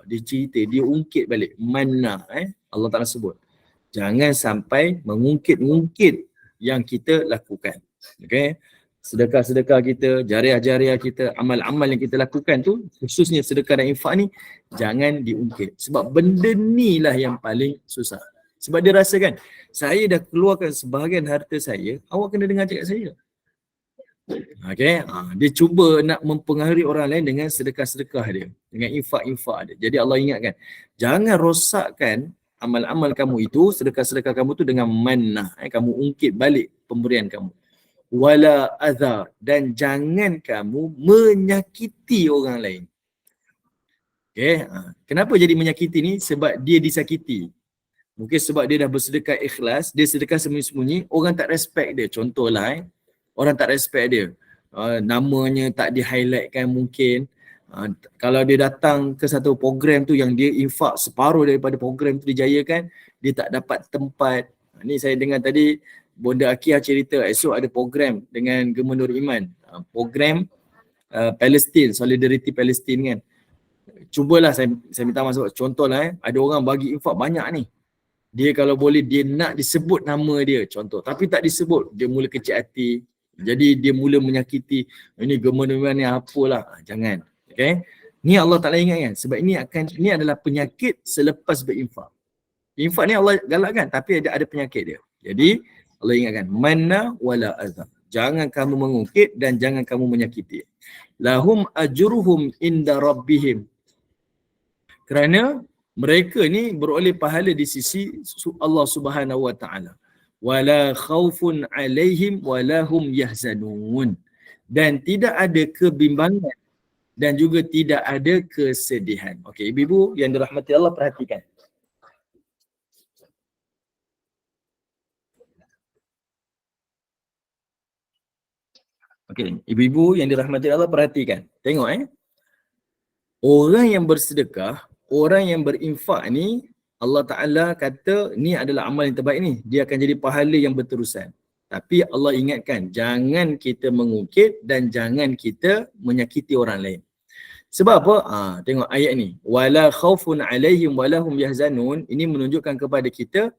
Dia cerita, dia ungkit balik. Manna, Allah Ta'ala sebut. Jangan sampai mengungkit-ungkit yang kita lakukan. Okay? Sedekah-sedekah kita, jariah-jariah kita, amal-amal yang kita lakukan tu, khususnya sedekah dan infak ni, jangan diungkit. Sebab benda ni lah yang paling susah. Sebab dia rasa kan, saya dah keluarkan sebahagian harta saya, awak kena dengar cakap saya. Okay? Dia cuba nak mempengaruhi orang lain dengan sedekah-sedekah dia, dengan infak-infak dia. Jadi Allah ingatkan, jangan rosakkan amal-amal kamu itu, sedekah-sedekah kamu tu dengan mannah. Kamu ungkit balik pemberian kamu. Wala adha, dan jangan kamu menyakiti orang lain. Okay? Kenapa jadi menyakiti ni? Sebab dia disakiti. Mungkin sebab dia dah bersedekah ikhlas, dia sedekah sembunyi-sembunyi, orang tak respect dia. Contohlah, orang tak respect dia. Namanya tak di-highlightkan mungkin. Kalau dia datang ke satu program tu yang dia infak separuh daripada program tu dijayakan, dia tak dapat tempat. Ni saya dengar tadi, Bonda Akiyah cerita esok ada program dengan Gubernur Iman. Program Palestin, Solidarity Palestin kan. Cubalah saya minta masuk. Contohlah ada orang bagi infak banyak ni. Dia kalau boleh dia nak disebut nama dia contoh. Tapi tak disebut, dia mula kecil hati. Jadi dia mula menyakiti. Ini Gubernur Iman ni apalah. Jangan. Okay. Ni Allah Ta'ala ingatkan. Sebab ini adalah penyakit selepas berinfak. Infak ni Allah galakkan tapi ada penyakit dia. Jadi Allah ingatkan, manna wala azab. Jangan kamu mengungkit dan jangan kamu menyakiti. Lahum ajruhum inda rabbihim. Kerana mereka ni beroleh pahala di sisi Allah Subhanahu wa taala. Wala khaufun alaihim wala hum yahzanun. Dan tidak ada kebimbangan dan juga tidak ada kesedihan. Okey, ibu-ibu yang dirahmati Allah, perhatikan. Okey, ibu-ibu yang dirahmati Allah, perhatikan. Tengok orang yang bersedekah, orang yang berinfak ni, Allah Ta'ala kata ni adalah amal yang terbaik ni. Dia akan jadi pahala yang berterusan. Tapi Allah ingatkan, jangan kita mengungkit dan jangan kita menyakiti orang lain. Sebab apa? Tengok ayat ni. Wala khaufun alaihim wala hum yahzanun. Ini menunjukkan kepada kita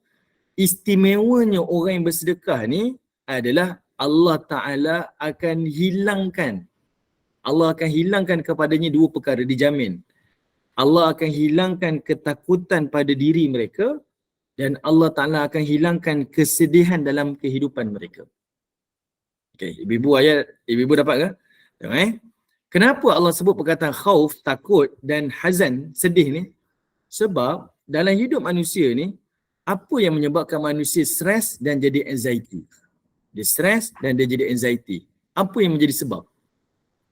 istimewanya orang yang bersedekah ni adalah Allah Ta'ala akan hilangkan. Allah akan hilangkan kepadanya dua perkara, dijamin. Allah akan hilangkan ketakutan pada diri mereka dan Allah Ta'ala akan hilangkan kesedihan dalam kehidupan mereka. Okey, ibu-ibu dapat ke? Tengok Kenapa Allah sebut perkataan khauf, takut dan hazan, sedih ni? Sebab dalam hidup manusia ni, apa yang menyebabkan manusia stres dan jadi anxiety? Dia stres dan dia jadi anxiety. Apa yang menjadi sebab?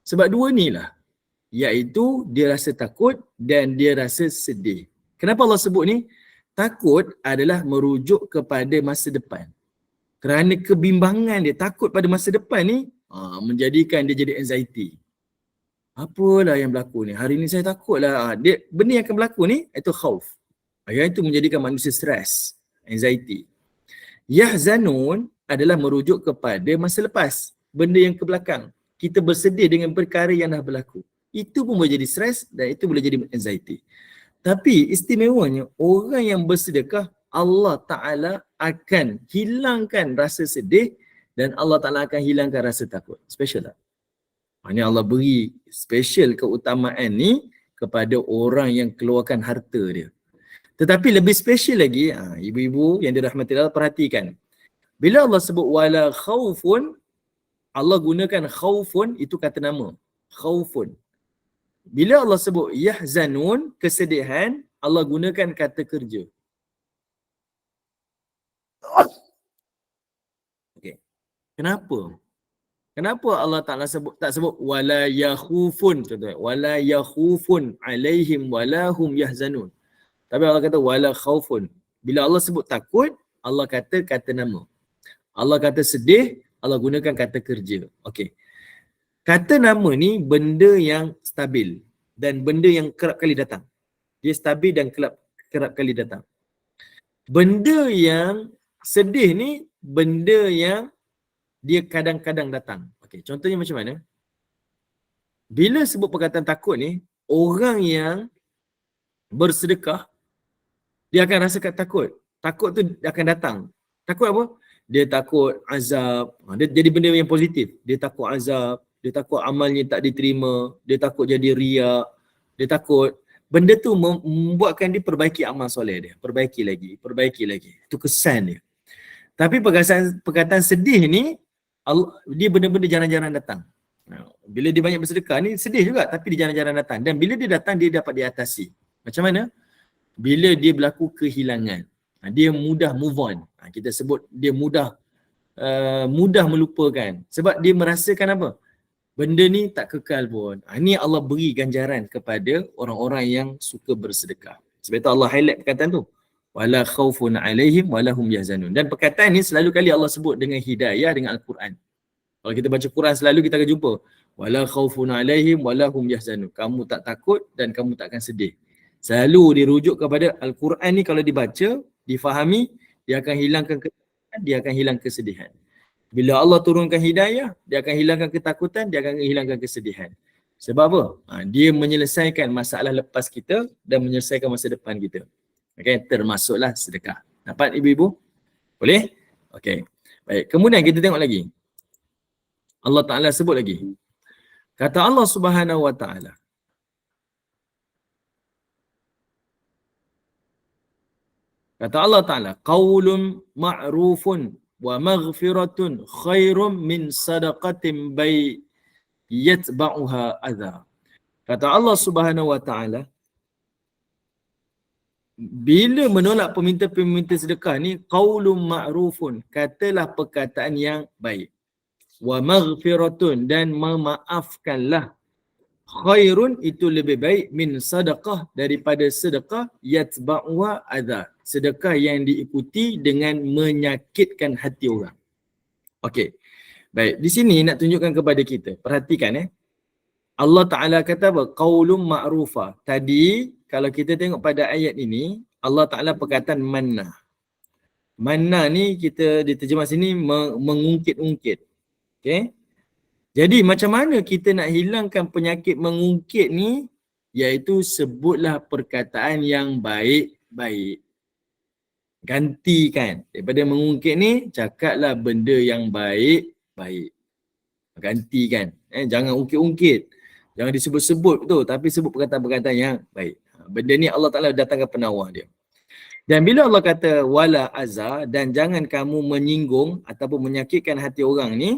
Sebab dua ni lah. Iaitu dia rasa takut dan dia rasa sedih. Kenapa Allah sebut ni? Takut adalah merujuk kepada masa depan. Kerana kebimbangan dia, takut pada masa depan ni menjadikan dia jadi anxiety. Apalah yang berlaku ni? Hari ni saya takutlah. Benda yang akan berlaku ni, itu khauf. Yang itu menjadikan manusia stres, anxiety. Yahzanun adalah merujuk kepada masa lepas. Benda yang ke belakang. Kita bersedih dengan perkara yang dah berlaku. Itu pun boleh jadi stres dan itu boleh jadi anxiety. Tapi istimewanya, orang yang bersedekah, Allah Ta'ala akan hilangkan rasa sedih dan Allah Ta'ala akan hilangkan rasa takut. Special tak? Ini Allah beri special keutamaan ni kepada orang yang keluarkan harta dia. Tetapi lebih special lagi, ibu-ibu yang dirahmati Allah, perhatikan. Bila Allah sebut wala khaufun, Allah gunakan khaufun, itu kata nama. Khaufun. Bila Allah sebut yahzanun, kesedihan, Allah gunakan kata kerja. Okay. Kenapa? Kenapa Allah Ta'ala tak sebut wala yakhufun, contohnya wala yakhufun alaihim walahum yahzanun. Tapi Allah kata wala khaufun. Bila Allah sebut takut, Allah kata nama. Allah kata sedih, Allah gunakan kata kerja. Okey. Kata nama ni benda yang stabil dan benda yang kerap kali datang. Dia stabil dan kerap kali datang. Benda yang sedih ni benda yang dia kadang-kadang datang. Okey, contohnya macam mana? Bila sebut perkataan takut ni, orang yang bersedekah dia akan rasakan takut. Takut tu akan datang. Takut apa? Dia takut azab. Dia jadi benda yang positif. Dia takut azab. Dia takut amalnya tak diterima. Dia takut jadi riak. Dia takut. Benda tu membuatkan dia perbaiki amal soleh dia. Perbaiki lagi. Itu kesan dia. Tapi perkataan sedih ni, dia benda-benda jarang-jarang datang. Bila dia banyak bersedekah ni, sedih juga. Tapi dia jarang-jarang datang. Dan bila dia datang, dia dapat diatasi. Macam mana? Bila dia berlaku kehilangan. Dia mudah move on. Kita sebut dia mudah melupakan. Sebab dia merasakan apa? Benda ni tak kekal pun. Ini Allah beri ganjaran kepada orang-orang yang suka bersedekah. Sebab itu Allah highlight perkataan tu. Wala khaufun alaihim walahum yahzanun. Dan perkataan ni selalu kali Allah sebut dengan hidayah dengan Al-Quran. Kalau kita baca Quran selalu kita akan jumpa. Wala khaufun alaihim walahum yahzanun. Kamu tak takut dan kamu tak akan sedih. Selalu dirujuk kepada Al-Quran ni kalau dibaca, difahami, dia akan hilangkan ketakutan, dia akan hilang kesedihan. Bila Allah turunkan hidayah, dia akan hilangkan ketakutan, dia akan hilangkan kesedihan. Sebab apa? Dia menyelesaikan masalah lepas kita dan menyelesaikan masa depan kita. Okay, termasuklah sedekah. Dapat ibu-ibu? Boleh? Okay. Baik, kemudian kita tengok lagi. Allah Ta'ala sebut lagi. Kata Allah Subhanahu Wa Ta'ala. Kata Allah Ta'ala, qaulun ma'rufun wa maghfiratun khairum min sadaqatin yatba'uha adha. Kata Allah Subhanahu Wa Ta'ala, bila menolak peminta-peminta sedekah ni, qaulun ma'rufun, katalah perkataan yang baik. Wa maghfiratun, dan memaafkanlah. Khairun, itu lebih baik, min sadaqah, daripada sedekah yatba'uha adha, sedekah yang diikuti dengan menyakitkan hati orang. Okey. Baik, di sini nak tunjukkan kepada kita. Perhatikan Allah Ta'ala kata apa? Qaulun ma'rufa. Tadi kalau kita tengok pada ayat ini, Allah Ta'ala perkataan manna. Manna ni kita diterjemah sini mengungkit-ungkit. Okey. Jadi macam mana kita nak hilangkan penyakit mengungkit ni? Iaitu sebutlah perkataan yang baik-baik. Gantikan. Daripada mengungkit ni, cakaplah benda yang baik-baik. Gantikan. Jangan ungkit-ungkit. Jangan disebut-sebut tu, tapi sebut perkataan-perkataan yang baik. Benda ni Allah Ta'ala datangkan penawar dia. Dan bila Allah kata wala azza, dan jangan kamu menyinggung ataupun menyakitkan hati orang ni,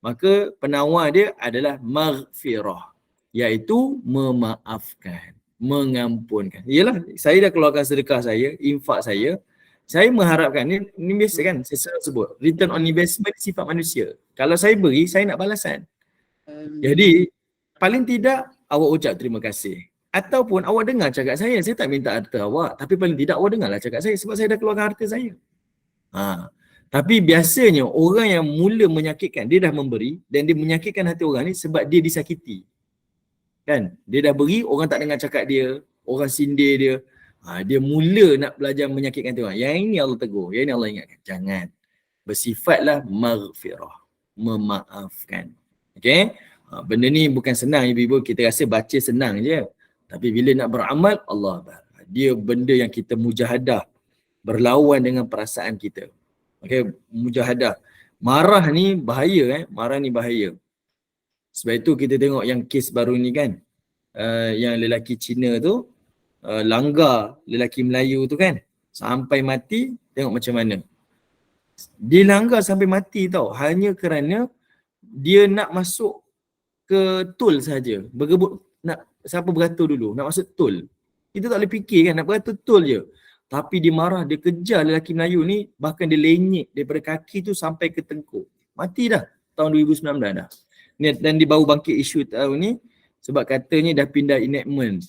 maka penawar dia adalah maghfirah, iaitu memaafkan, mengampunkan. Yalah, saya dah keluarkan sedekah saya, infak saya mengharapkan, ni biasa kan, saya selalu sebut, return on investment sifat manusia. Kalau saya beri, saya nak balasan. Jadi, paling tidak awak ucap terima kasih. Ataupun awak dengar cakap saya tak minta harta awak, tapi paling tidak awak dengarlah cakap saya sebab saya dah keluarkan harta saya. Tapi biasanya orang yang mula menyakitkan, dia dah memberi dan dia menyakitkan hati orang ni sebab dia disakiti. Kan? Dia dah beri, orang tak dengar cakap dia, orang sindir dia. Dia mula nak belajar menyakitkan hati orang. Yang ini Allah tegur, yang ini Allah ingatkan. Jangan. Bersifatlah maghfirah, memaafkan. Okey? Benda ni bukan senang ibu-ibu, kita rasa baca senang je. Tapi bila nak beramal, Allah, dia benda yang kita mujahadah, berlawan dengan perasaan kita. Okey, mujahadah. Marah ni bahaya marah ni bahaya. Sebab itu kita tengok yang kes baru ni kan, yang lelaki Cina tu langgar lelaki Melayu tu kan, sampai mati. Tengok macam mana. Dia langgar sampai mati tau, hanya kerana dia nak masuk ke tol saja. Bergebut nak siapa beratur dulu, nak masuk tol. Kita tak boleh fikir kan, nak beratur tol je. Tapi dia marah, dia kejar lelaki Melayu ni, bahkan dia lenyek daripada kaki tu sampai ke tengkuk. Mati dah tahun 2019 dah. Dan dia baru bangkit isu tahun ni sebab katanya dah pindah enactment.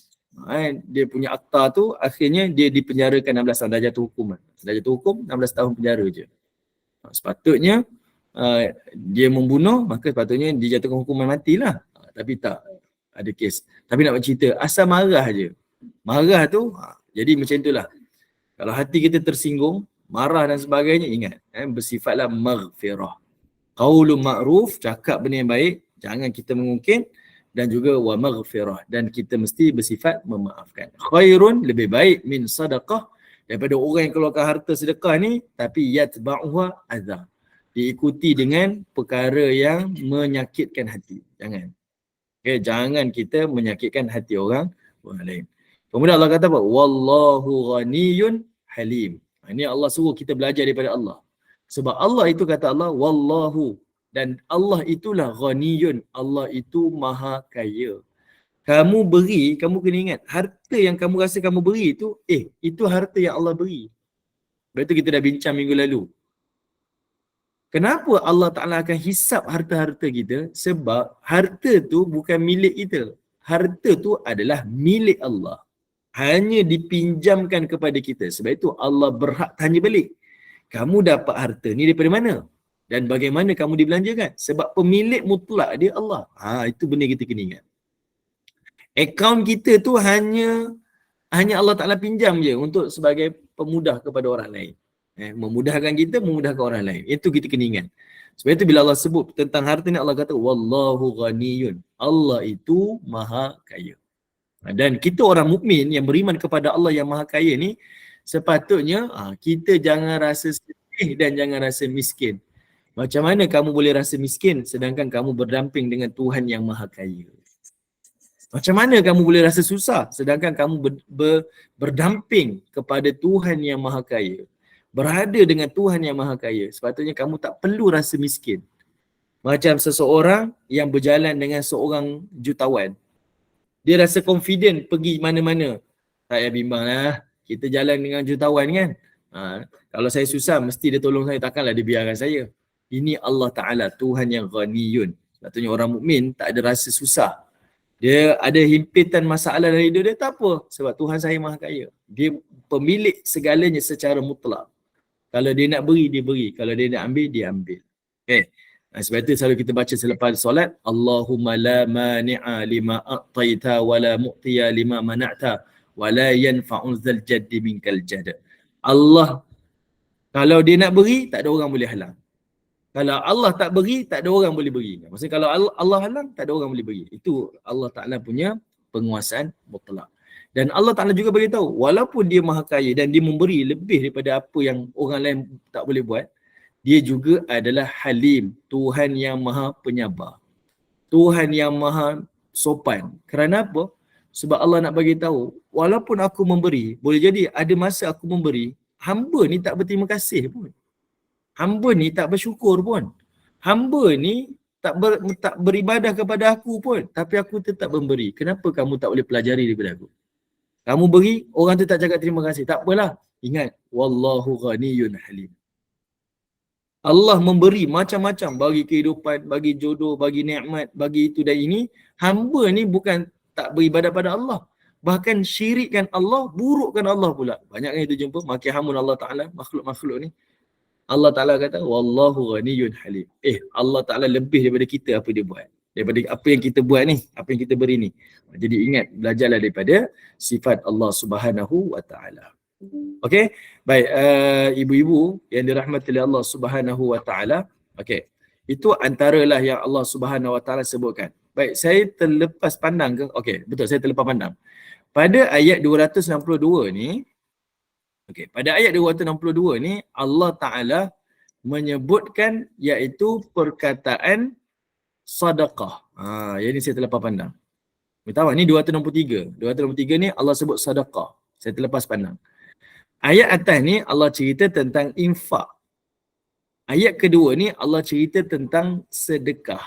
Dia punya akta tu akhirnya dia dipenjarakan 16 tahun, dah jatuh hukum. Dah jatuh hukum 16 tahun penjara je. Sepatutnya dia membunuh, maka sepatutnya dijatuhkan hukuman matilah. Tapi tak, ada kes. Tapi nak bercerita, asal marah je. Marah tu, jadi macam itulah. Kalau hati kita tersinggung, marah dan sebagainya, ingat, bersifatlah maghfirah. Qaulun ma'ruf, cakap benda yang baik, jangan kita mengungkit, dan juga wa maghfirah, dan kita mesti bersifat memaafkan. Khairun, lebih baik min sadaqah, daripada orang yang keluarkan harta sedekah ni, tapi yatba'uha adha, diikuti dengan perkara yang menyakitkan hati. Jangan. Okay, jangan kita menyakitkan hati orang lain. Kemudian Allah kata apa? Wallahu ghaniyun halim. Ini Allah suruh kita belajar daripada Allah. Sebab Allah itu kata Allah, wallahu, dan Allah itulah ghaniyun. Allah itu maha kaya. Kamu beri, kamu kena ingat, harta yang kamu rasa kamu beri itu, itu harta yang Allah beri. Sebab itu kita dah bincang minggu lalu. Kenapa Allah Ta'ala akan hisap harta-harta kita? Sebab harta tu bukan milik kita. Harta tu adalah milik Allah. Hanya dipinjamkan kepada kita. Sebab itu Allah berhak tanya balik. Kamu dapat harta ni daripada mana? Dan bagaimana kamu dibelanjakan? Sebab pemilik mutlak dia Allah. Itu benda kita kena ingat. Akaun kita tu hanya Allah Ta'ala pinjam je untuk sebagai pemudah kepada orang lain. Memudahkan kita, memudahkan orang lain. Itu kita kena ingat. Sebab itu bila Allah sebut tentang harta ni, Allah kata wallahu ghaniyun. Allah itu maha kaya. Dan kita orang mukmin yang beriman kepada Allah yang maha kaya ni, sepatutnya kita jangan rasa sedih dan jangan rasa miskin. Macam mana kamu boleh rasa miskin sedangkan kamu berdamping dengan Tuhan yang maha kaya? Macam mana kamu boleh rasa susah sedangkan kamu berdamping kepada Tuhan yang maha kaya? Berada dengan Tuhan yang maha kaya. Sepatutnya kamu tak perlu rasa miskin. Macam seseorang yang berjalan dengan seorang jutawan. Dia rasa confident pergi mana-mana. Tak payah bimbang lah. Kita jalan dengan jutawan kan. Kalau saya susah, mesti dia tolong saya. Takkanlah dia biarkan saya. Ini Allah Ta'ala, Tuhan yang ghaniyun. Sepatutnya orang mukmin tak ada rasa susah. Dia ada himpitan masalah dalam hidup dia, tak apa. Sebab Tuhan saya maha kaya. Dia pemilik segalanya secara mutlak. Kalau dia nak beri, dia beri. Kalau dia nak ambil, dia ambil. Okay. Sebab itu selalu kita baca selepas solat, Allahumma la mani'a lima a'taita wa la mu'tiya lima mana'ta wa la yanfa'un zal jaddi minkal jad. Allah, kalau dia nak beri, tak ada orang boleh halang. Kalau Allah tak beri, tak ada orang boleh beri. Maksudnya kalau Allah halang, tak ada orang boleh beri. Itu Allah Ta'ala punya penguasaan mutlak. Dan Allah Ta'ala juga beritahu, walaupun dia maha kaya dan dia memberi lebih daripada apa yang orang lain tak boleh buat, dia juga adalah halim, Tuhan yang maha penyabar. Tuhan yang maha sopan. Kerana apa? Sebab Allah nak bagi tahu, walaupun aku memberi, boleh jadi ada masa aku memberi, hamba ni tak berterima kasih pun. Hamba ni tak bersyukur pun. Hamba ni tak beribadah kepada aku pun, tapi aku tetap memberi. Kenapa kamu tak boleh pelajari daripada aku? Kamu beri, orang tu tak cakap terima kasih. Tak apalah. Ingat, wallahu ghaniyun halim. Allah memberi macam-macam, bagi kehidupan, bagi jodoh, bagi nikmat, bagi itu dan ini. Hamba ni bukan tak beribadah pada Allah, bahkan syirikkan Allah, burukkan Allah pula. Banyak kan itu jumpa maki hamun Allah Ta'ala, makhluk-makhluk ni. Allah Ta'ala kata wallahu ghaniyun halim. Allah Ta'ala lebih daripada kita apa dia buat, daripada apa yang kita buat ni, apa yang kita beri ni. Jadi ingat, belajarlah daripada sifat Allah Subhanahu wa Ta'ala. Okey, baik, ibu-ibu yang dirahmati oleh Allah Subhanahu wa Ta'ala. Okey, itu antaralah yang Allah Subhanahu wa Ta'ala sebutkan. Baik, saya terlepas pandang ke? Okey, betul, saya terlepas pandang. Pada ayat 262 ni, okey, pada ayat 262 ni Allah Ta'ala menyebutkan iaitu perkataan sedekah. Yang ni saya terlepas pandang. Tahu ni 263. 263 ni Allah sebut sedekah. Saya terlepas pandang. Ayat atas ni Allah cerita tentang infak. Ayat kedua ni Allah cerita tentang sedekah.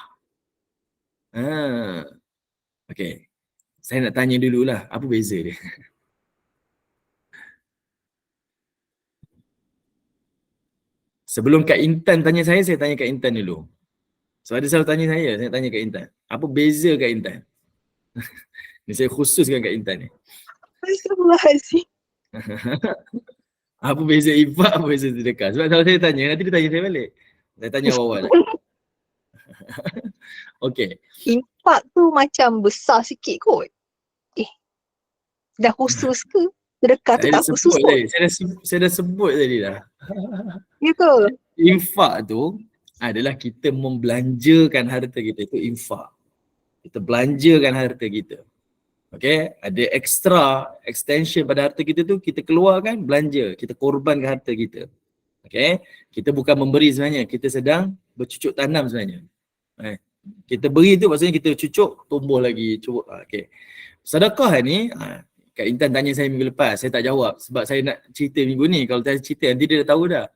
Okey. Saya nak tanya dululah, apa beza dia? Sebelum Kak Intan tanya saya tanya Kak Intan dulu. So ada selalu tanya saya tanya Kak Intan. Apa beza Kak Intan? Ni saya khususkan Kak Intan ni. Astagfirullahaladzim. Apa beza infak, apa beza sedekah? Sebab kalau saya tanya, nanti dia tanya saya balik. Saya tanya awal. Okey. Infak tu macam besar sikit kot. Dah khusus ke? Sedekah tu tak khusus kot. Saya dah sebut tadi dah. Ya ke? Infak tu adalah kita membelanjakan harta kita. Itu infak. Kita belanjakan harta kita. Okay, ada extension pada harta kita tu, kita keluarkan, belanja, kita korbankan harta kita. Okay, kita bukan memberi sebenarnya, kita sedang bercucuk tanam sebenarnya. Kita beri tu maksudnya kita cucuk, tumbuh lagi. Okay. Sedekah ni, Kak Intan tanya saya minggu lepas, saya tak jawab sebab saya nak cerita minggu ni. Kalau saya cerita, nanti dia dah tahu dah.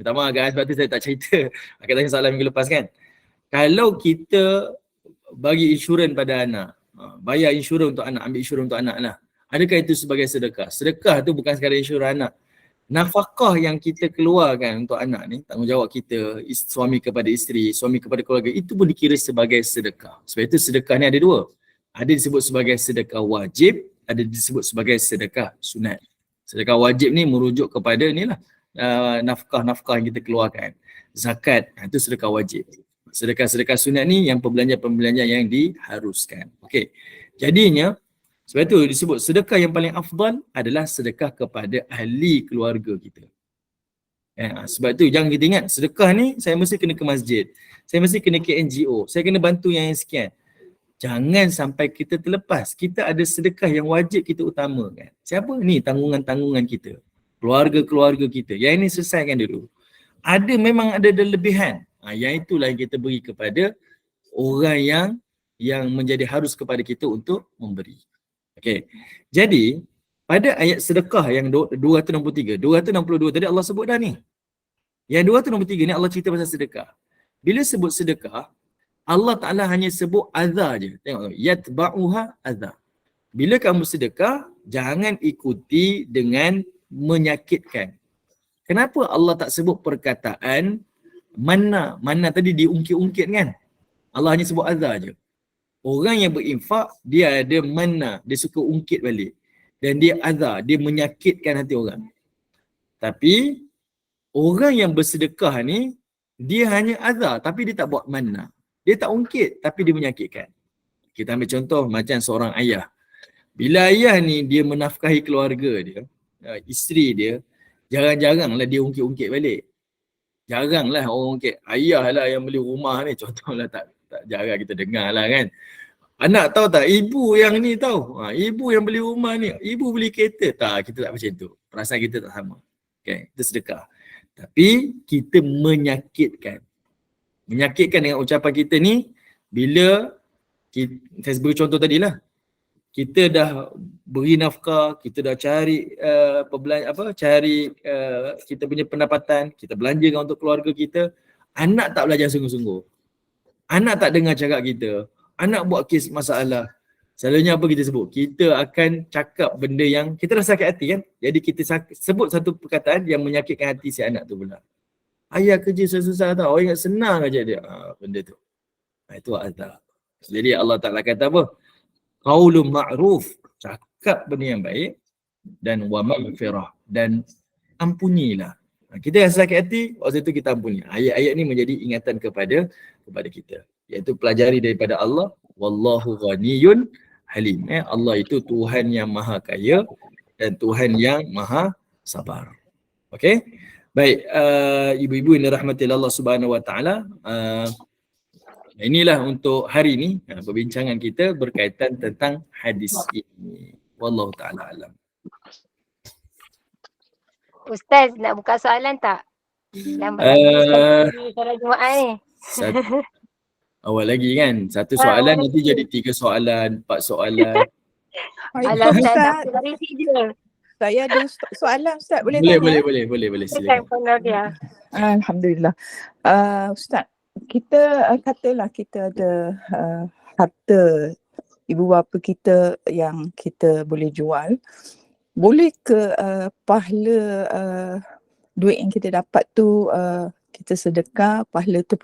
Minta maaf guys, sebab tu saya tak cerita. Akan tanya soalan minggu lepas kan. Kalau kita bagi insurans pada anak, bayar insurans untuk anak, ambil insurans untuk anak lah. Adakah itu sebagai sedekah? Sedekah tu bukan sekadar insurans anak. Nafkah yang kita keluarkan untuk anak ni, tanggungjawab kita, suami kepada isteri, suami kepada keluarga, itu pun dikira sebagai sedekah. Sebab itu sedekah ni ada dua. Ada disebut sebagai sedekah wajib, ada disebut sebagai sedekah sunat. Sedekah wajib ni merujuk kepada ni lah, nafkah-nafkah yang kita keluarkan. Zakat, itu sedekah wajib. Sedekah-sedekah sunat ni yang perbelanjaan-perbelanjaan yang diharuskan. Okey. Jadinya, sebab itu disebut sedekah yang paling afdal adalah sedekah kepada ahli keluarga kita. Sebab itu jangan kita ingat, sedekah ni saya mesti kena ke masjid. Saya mesti kena ke NGO. Saya kena bantu yang sekian. Jangan sampai kita terlepas. Kita ada sedekah yang wajib kita utamakan. Siapa? Ni tanggungan-tanggungan kita. Keluarga-keluarga kita. Yang ini selesaikan dulu. Memang ada lebihan. Yang itulah yang kita beri kepada orang yang menjadi harus kepada kita untuk memberi. Okey. Jadi, pada ayat sedekah yang 263, 262 tadi Allah sebut dah ni. Yang 263 ni Allah cerita pasal sedekah. Bila sebut sedekah, Allah Ta'ala hanya sebut adha je. Tengok, yatba'uha adha. Bila kamu sedekah, jangan ikuti dengan menyakitkan. Kenapa Allah tak sebut perkataan manna? Manna tadi diungkit-ungkit kan? Allah hanya sebut adha je. Orang yang berinfak, dia ada manna, dia suka ungkit balik. Dan dia adha, dia menyakitkan hati orang. Tapi, orang yang bersedekah ni, dia hanya adha, tapi dia tak buat manna. Dia tak ungkit, tapi dia menyakitkan. Kita ambil contoh macam seorang ayah. Bila ayah ni, dia menafkahi keluarga dia, isteri dia, jarang-jaranglah dia ungkit-ungkit balik. Jaranglah orang ungkit. Ayah lah yang beli rumah ni, contohlah tak jarang kita dengar lah kan. Anak tahu tak, ibu yang ni tahu. Ibu yang beli rumah ni, ibu beli kereta. Tak, kita tak macam tu. Perasaan kita tak sama. Okay, kita sedekah. Tapi kita menyakitkan. Menyakitkan dengan ucapan kita ni, bila kita, saya beri contoh tadi lah. kita dah beri nafkah, kita dah cari kita punya pendapatan, kita belanjakan untuk keluarga kita, anak tak belajar sungguh-sungguh. Anak tak dengar cakap kita, anak buat kes masalah. Selalunya apa kita sebut? Kita akan cakap benda yang kita rasa sakit hati kan? Jadi kita sebut satu perkataan yang menyakitkan hati si anak tu pula. Ayah kerja susah-susah tau, orang ingat senang aja dia. Benda tu. Itu azab. Jadi Allah Ta'ala kata apa? Qaulun ma'ruf, cakap benda yang baik, dan wa maghfirah, dan ampunilah. Kita yang sakit hati, waktu itu kita ampuni. Ayat-ayat ni menjadi ingatan kepada kita. Iaitu pelajari daripada Allah, wallahu ghaniyun halim. Allah itu Tuhan yang maha kaya dan Tuhan yang maha sabar. Okey? Baik, ibu-ibu yang dirahmati Allah Subhanahu wa taala, inilah untuk hari ini perbincangan kita berkaitan tentang hadis ini. Wallahu taala alam. Ustaz nak buka soalan tak? Lambat soalan Jumaat ni. Awal lagi kan? Satu soalan nanti jadi 3 soalan, 4 soalan. Alah Ustaz, tak dari je. Saya ada soalan Ustaz, boleh Boleh Silakan. Alhamdulillah. Ustaz, kita katalah kita ada harta ibu bapa kita yang kita boleh jual. Boleh ke pahala duit yang kita dapat tu kita sedekah, pahala tu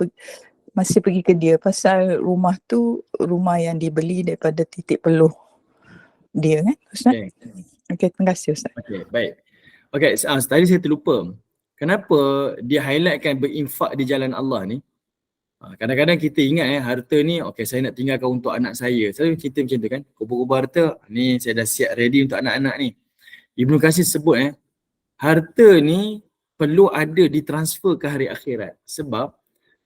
masih pergi ke dia pasal rumah tu rumah yang dibeli daripada titik peluh dia kan Ustaz? Okey, terima kasih Ustaz. Okey, baik. Okey, tadi saya terlupa. Kenapa dia highlightkan berinfak di jalan Allah ni? Kadang-kadang kita ingat harta ni, okey saya nak tinggalkan untuk anak saya. Selalu cerita macam tu kan. Kumpul-kumpul harta, ni saya dah siap ready untuk anak-anak ni. Ibnu Katsir sebut harta ni perlu ada ditransfer ke hari akhirat. Sebab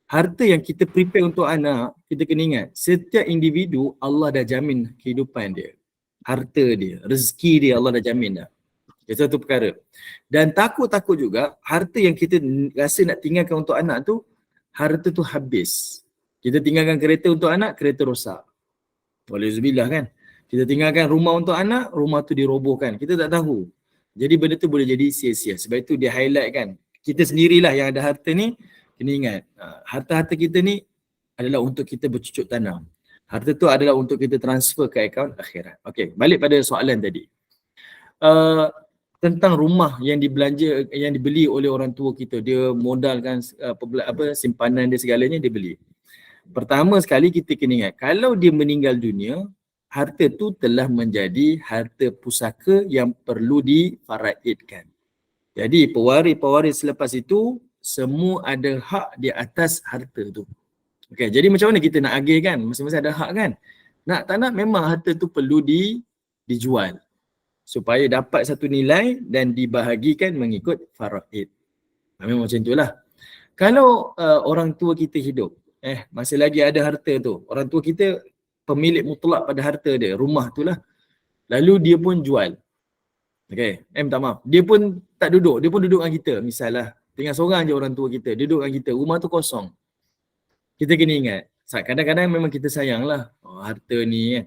harta yang kita prepare untuk anak, kita kena ingat, setiap individu Allah dah jamin kehidupan dia. Harta dia, rezeki dia Allah dah jamin dah. Itu satu perkara. Dan takut-takut juga harta yang kita rasa nak tinggalkan untuk anak tu, harta tu habis. Kita tinggalkan kereta untuk anak, kereta rosak. Walauzubillah kan. Kita tinggalkan rumah untuk anak, rumah tu dirobohkan. Kita tak tahu. Jadi benda tu boleh jadi sia-sia. Sebab itu dia highlight kan. Kita sendirilah yang ada harta ni, kena ingat. Harta-harta kita ni adalah untuk kita bercucuk tanam. Harta tu adalah untuk kita transfer ke akaun akhirat. Okey, balik pada soalan tadi. Tentang rumah yang dibeli oleh orang tua kita, dia modalkan simpanan dia segalanya dia beli. Pertama sekali kita kena ingat, kalau dia meninggal dunia, harta tu telah menjadi harta pusaka yang perlu difaraidkan. Jadi pewaris-pewaris selepas itu semua ada hak di atas harta tu. Okey, jadi macam mana kita nak agih kan? Masing-masing ada hak kan? Nak tak nak memang harta tu perlu dijual supaya dapat satu nilai dan dibahagikan mengikut faraid. Memang macam itulah. Kalau orang tua kita hidup, masih lagi ada harta tu, orang tua kita pemilik mutlak pada harta dia, rumah tu lah. Lalu dia pun jual. Okey, minta maaf. Dia pun tak duduk, dia pun duduk dengan kita. Misalnya, tinggal seorang je orang tua kita, dia duduk dengan kita, rumah tu kosong. Kita kena ingat, kadang-kadang memang kita sayang lah, harta ni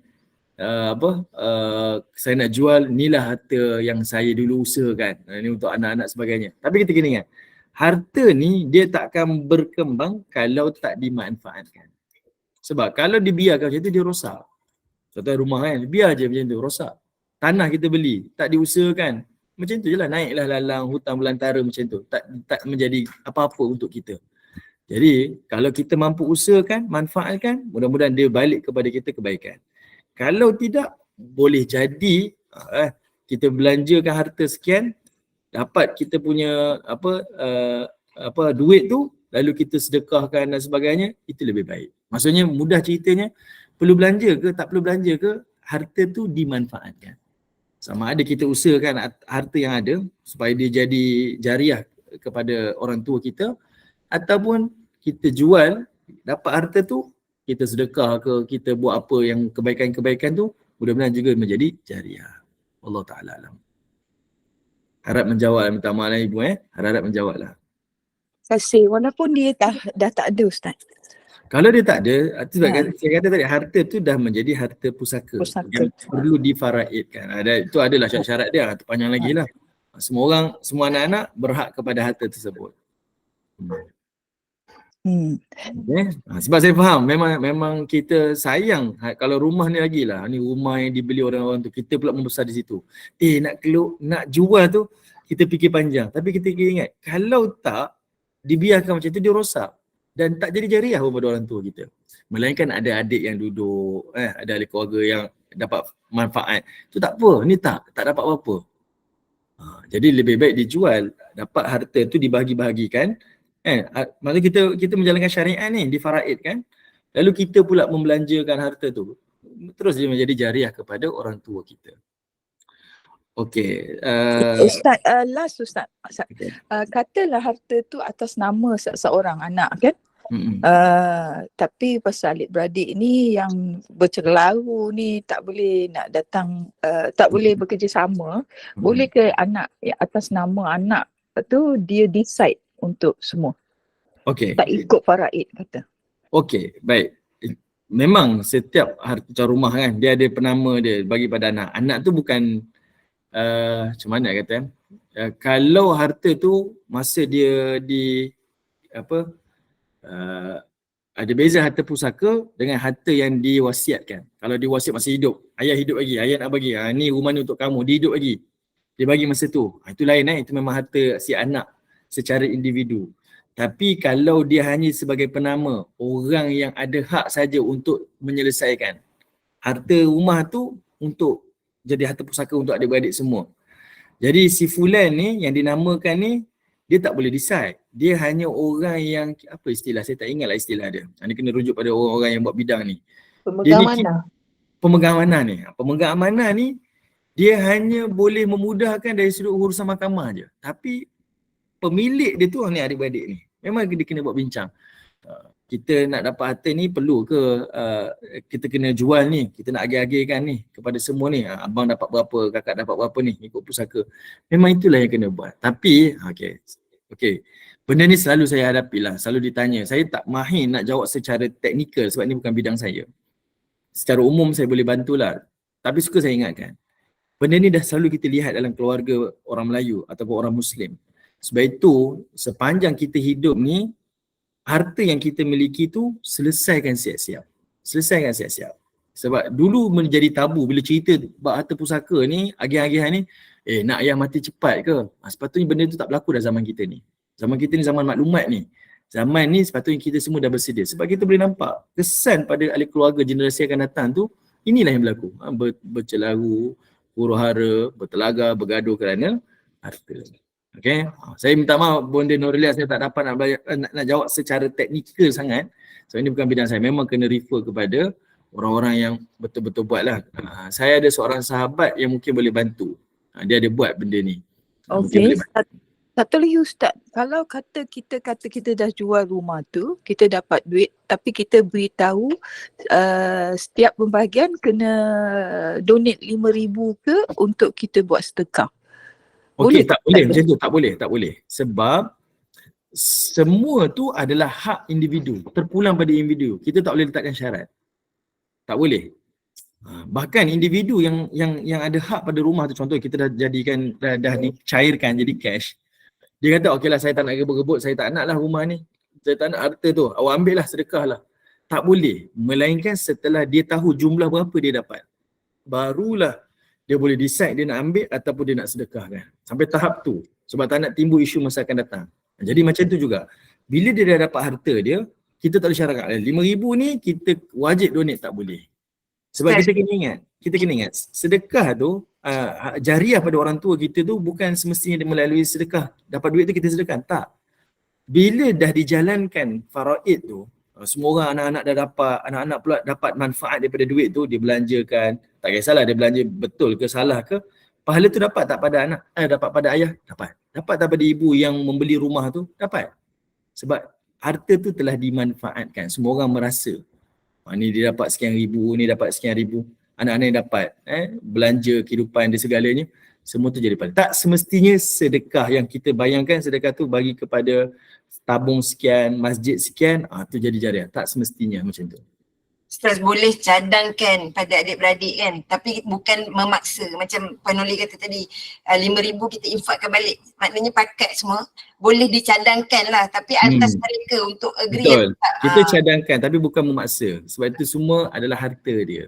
saya nak jual, inilah harta yang saya dulu usahakan, ini untuk anak-anak sebagainya. Tapi kita kena ingat, harta ni dia tak akan berkembang kalau tak dimanfaatkan. Sebab kalau dibiarkan macam tu dia rosak. Contohnya rumah kan, biar je macam tu, rosak. Tanah kita beli, tak diusahakan, macam tu je lah, naiklah lalang, hutang belantara macam tu. Tak menjadi apa-apa untuk kita. Jadi kalau kita mampu usahakan, manfaatkan, mudah-mudahan dia balik kepada kita kebaikan. Kalau tidak, boleh jadi kita belanjakan harta sekian, dapat kita punya duit tu, lalu kita sedekahkan dan sebagainya, itu lebih baik. Maksudnya mudah ceritanya, perlu belanja ke, tak perlu belanja ke, harta tu dimanfaatkan. Sama ada kita usahakan harta yang ada supaya dia jadi jariah kepada orang tua kita, ataupun kita jual, dapat harta tu, kita sedekah ke, kita buat apa yang kebaikan-kebaikan tu, mudah-mudahan juga menjadi jariah. Allah Ta'ala alam. Harap menjawab, minta maaf ibu harap menjawab lah. Terima kasih. Walaupun dia dah tak ada Ustaz. Kalau dia tak ada, sebab saya kata tadi, harta tu dah menjadi harta pusaka. Yang perlu difaraidkan. Itu adalah syarat-syarat dia, itu panjang lagi lah. Semua anak-anak berhak kepada harta tersebut. Okay. Sebab saya faham, memang kita sayang kalau rumah ni lagi lah, ni rumah yang dibeli orang-orang tu, kita pula membesar di situ. Nak jual tu, kita fikir panjang. Tapi kita ingat, kalau tak dibiarkan macam tu, dia rosak. Dan tak jadi jariah pun pada orang tua kita. Melainkan ada adik yang duduk, ada ahli keluarga yang dapat manfaat. Tu tak apa, ni tak dapat apa-apa. Jadi lebih baik dijual, dapat harta tu dibahagi-bahagikan. Maksudnya kita menjalankan syariat ni, difaraidkan. Lalu kita pula membelanjakan harta tu. Terus dia menjadi jariah kepada orang tua kita. Okey. Ustaz, last Ustaz. Okay. Katalah harta tu atas nama seorang anak kan? Tapi pasal adik-beradik ni yang bercelaru ni tak boleh nak datang, tak boleh bekerjasama. Boleh ke anak atas nama anak tu dia decide untuk semua? Okey. Tak ikut faraid kata. Okey, baik. Memang setiap harta rumah kan dia ada penama dia bagi pada anak. Anak tu bukan macam mana kata, kalau harta tu masa dia ada beza harta pusaka dengan harta yang diwasiatkan. Kalau diwasiat masa hidup, ayah hidup lagi, ayah nak bagi, ni rumah ni untuk kamu, dia hidup lagi, dia bagi masa tu, itu lain itu memang harta si anak secara individu. Tapi kalau dia hanya sebagai penama, orang yang ada hak saja untuk menyelesaikan harta rumah tu untuk jadi harta pusaka untuk adik-beradik semua. Jadi si fulan ni yang dinamakan ni, dia tak boleh decide. Dia hanya orang yang, apa istilah, saya tak ingatlah istilah dia. Dia kena rujuk pada orang-orang yang buat bidang ni. Pemegang amanah. Pemegang amanah ni. Pemegang amanah ni, dia hanya boleh memudahkan dari sudut urusan mahkamah je. Tapi pemilik dia tu ni adik-beradik ni. Memang dia kena buat bincang. Kita nak dapat harta ni perlu ke kita kena jual ni, kita nak agih-agihkan ni kepada semua ni, abang dapat berapa, kakak dapat berapa ni, ikut pusaka. Memang itulah yang kena buat. Tapi okey. Benda ni selalu saya hadapi lah, selalu ditanya. Saya tak mahir nak jawab secara teknikal sebab ni bukan bidang saya. Secara umum saya boleh bantulah. Tapi suka saya ingatkan, benda ni dah selalu kita lihat dalam keluarga orang Melayu ataupun orang Muslim. Sebab itu sepanjang kita hidup ni, harta yang kita miliki tu selesaikan siap-siap. Sebab dulu menjadi tabu bila cerita bab harta pusaka ni, agih-agihan ni, nak ayah mati cepat ke? Sepatutnya benda tu tak berlaku dah zaman kita ni. Zaman kita ni zaman maklumat ni. Zaman ni sepatutnya kita semua dah bersedia. Sebab kita boleh nampak kesan pada ahli keluarga generasi akan datang tu, inilah yang berlaku. Bercelaru, huru-hara, bertelaga, bergaduh kerana harta. Okay, saya minta maaf Bonda Norelia, saya tak dapat nak jawab secara teknikal sangat. So ini bukan bidang saya, memang kena refer kepada orang-orang yang betul-betul buat lah. Saya ada seorang sahabat yang mungkin boleh bantu. Dia ada buat benda ni. Okey, satu lagi Ustaz, kalau kita dah jual rumah tu, kita dapat duit tapi kita beritahu setiap pembahagian kena donate 5,000 ke untuk kita buat sedekah. Okey, tak boleh macam tu, tak boleh. Sebab semua tu adalah hak individu, terpulang pada individu. Kita tak boleh letakkan syarat. Tak boleh. Bahkan individu yang ada hak pada rumah tu, contoh kita dah jadikan, dah dicairkan jadi cash. Dia kata okeylah, saya tak nak rebut-rebut, saya tak nak lah rumah ni. Saya tak nak harta tu, awak ambil lah, sedekah lah. Tak boleh. Melainkan setelah dia tahu jumlah berapa dia dapat, barulah dia boleh decide dia nak ambil ataupun dia nak sedekahkan. Sampai tahap tu. Sebab tak nak timbul isu masa akan datang. Jadi macam tu juga. Bila dia dah dapat harta dia, kita tak boleh syaratkan 5,000 ni kita wajib donate, tak boleh. Sebab kita kena ingat, sedekah tu, jariah pada orang tua kita tu bukan semestinya melalui sedekah. Dapat duit tu kita sedekah. Tak. Bila dah dijalankan faraid tu, semua orang, anak-anak dah dapat, anak-anak pula dapat manfaat daripada duit tu, dia belanjakan. Tak kisahlah dia belanja betul ke salah ke, pahala tu dapat tak pada anak, dapat pada ayah, dapat tak pada ibu yang membeli rumah tu, dapat. Sebab harta tu telah dimanfaatkan, semua orang merasa ni dia dapat sekian ribu, ni dapat sekian ribu, anak-anak yang dapat belanja kehidupan dia segalanya. semua tu jadi pahala. Tak semestinya sedekah yang kita bayangkan sedekah tu bagi kepada tabung sekian, masjid sekian, tu jadi jariah. Tak semestinya macam tu. Ustaz, boleh cadangkan pada adik-beradik kan, tapi bukan memaksa. Macam Puan Noli kata tadi, 5,000 kita infakkan balik, maknanya pakat semua, boleh dicadangkan lah, tapi atas mereka untuk agree. Betul, kita cadangkan tapi bukan memaksa, sebab itu semua adalah harta dia.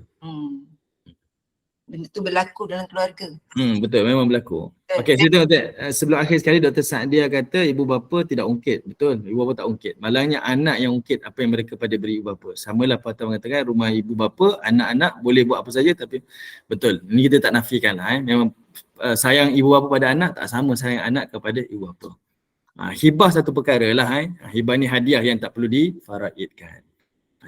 Benda tu berlaku dalam keluarga. Betul, memang berlaku. Okey, saya tengok sebelum akhir sekali Dr. Saadia kata ibu bapa tidak ungkit. Betul, ibu bapa tak ungkit. Malangnya anak yang ungkit apa yang mereka pada beri ibu bapa. Samalah Patah mengatakan rumah ibu bapa, anak-anak boleh buat apa saja, tapi betul, ni kita tak nafikan lah. Memang sayang ibu bapa pada anak tak sama sayang anak kepada ibu bapa. Hibah satu perkara lah. Hibah ni hadiah yang tak perlu difaraidkan.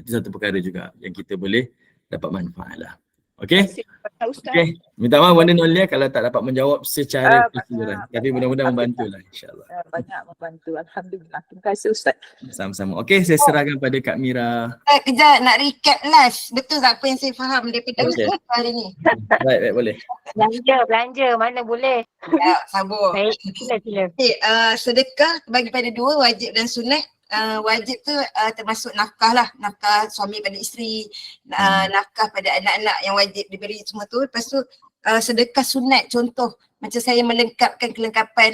Itu satu perkara juga yang kita boleh dapat manfaat lah. Okey. Okey. Minta maaf Wanda Nolia kalau tak dapat menjawab secara keseluruhan. Tapi mudah-mudahan membantulah insya-Allah. Banyak membantu. Alhamdulillah. Terima kasih Ustaz. Sama-sama. Okey, saya serahkan pada Kak Mira. Kejap nak recap last. Betul tak apa yang saya faham daripada hari ni? Baik, boleh. Belanja mana boleh. Ya, sabar. Baik, sila. Okay, sedekah bagi pada dua, wajib dan sunat. Wajib tu termasuk nafkah lah, nafkah suami pada isteri, nafkah pada anak-anak yang wajib diberi semua tu. Lepas tu sedekah sunat, contoh macam saya melengkapkan kelengkapan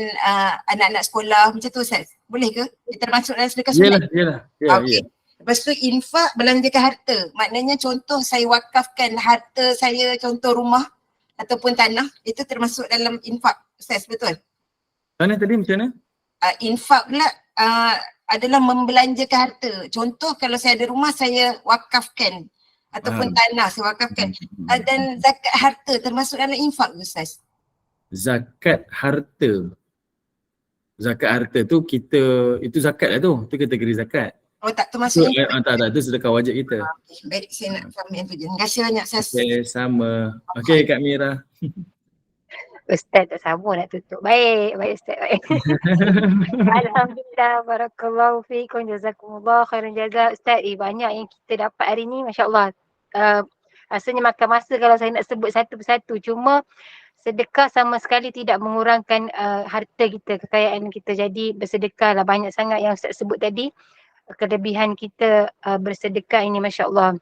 anak-anak sekolah macam tu Ustaz, boleh ke? Dia termasuk dalam sedekah sunat? Yalah. Okay. Lepas tu infak, belanjakan harta, maknanya contoh saya wakafkan harta saya, contoh rumah ataupun tanah, itu termasuk dalam infak Ustaz, betul? Mana tadi macam mana? Infak pula adalah membelanjakan harta. Contoh kalau saya ada rumah saya wakafkan ataupun tanah saya wakafkan. Dan zakat harta termasuk dalam infak Ustaz? Zakat harta. Zakat harta tu itu zakat lah tu. Itu kategori zakat. Oh tak termasuk infak? Tak, itu sedekah wajib kita. Baik, saya nak faham yang tu je. Terima kasih banyak Ustaz. Okay, sama. Okey Kak Mira. Ustaz tak sabar nak tutup. Baik Ustaz. Baik. Alhamdulillah, barakallahu fiikum, jazakumullah khairan jaza. Ustaz, banyak yang kita dapat hari ni, masya-Allah. Rasanya makan masa kalau saya nak sebut satu persatu. Cuma sedekah sama sekali tidak mengurangkan harta kita, kekayaan kita. Jadi bersedekahlah, banyak sangat yang Ustaz sebut tadi. Kelebihan kita bersedekah ini, masya-Allah.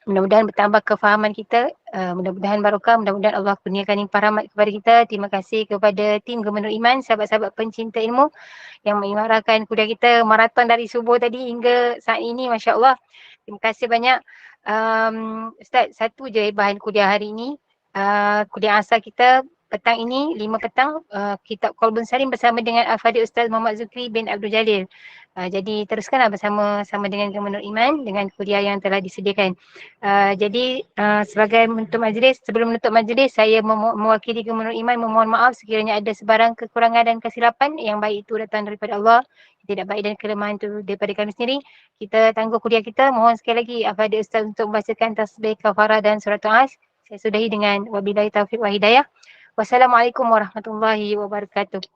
Mudah-mudahan bertambah kefahaman kita, mudah-mudahan barokah, mudah-mudahan Allah kurniakan limpah rahmat kepada kita. Terima kasih kepada tim Gubernur Iman, sahabat-sahabat pencinta ilmu yang mengimarahkan kuliah kita maraton dari subuh tadi hingga saat ini, masya-Allah. Terima kasih banyak. Ustaz, satu je bahan kuliah hari ini. Kuliah asal kita petang ini 5 petang, kitab Qalbun Salim bersama dengan Al-Fadhil Ustaz Muhammad Zukri bin Abdul Jalil. Jadi teruskanlah bersama dengan Gubernur Iman dengan kuliah yang telah disediakan. Jadi sebagai penutup majlis, sebelum menutup majlis, saya mewakili Gubernur Iman memohon maaf sekiranya ada sebarang kekurangan dan kesilapan. Yang baik itu datang daripada Allah, tidak baik dan kelemahan itu daripada kami sendiri. Kita tangguh kuliah kita. Mohon sekali lagi Al-Fadhil Ustaz untuk membacakan tasbih, kafarah dan surat As. Saya sudahi dengan wabillahi taufiq wa hidayah. Wassalamualaikum warahmatullahi wabarakatuh.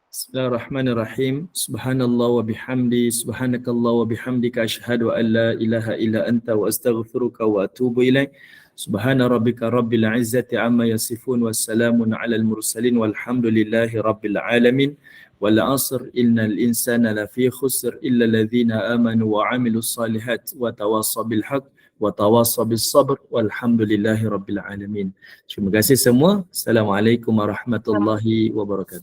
Bismillahirrahmanirrahim. Subhanallah wa bihamdi, subhanakallah wa bihamdika, asyhadu an la ilaha illa anta wa astaghfiruka wa atubu ilaik. Subhana rabbika rabbil izzati amma yasifun, wassalamun alal mursalin, walhamdulillahi rabbil alamin. Wal 'asr innal insana lafi khusr illa alladhina amanu wa 'amilus salihat wa tawassaw bil haqq wa tawassaw bis sabr, walhamdulillahi rabbil alamin. Terima kasih semua. Assalamualaikum warahmatullahi wabarakatuh.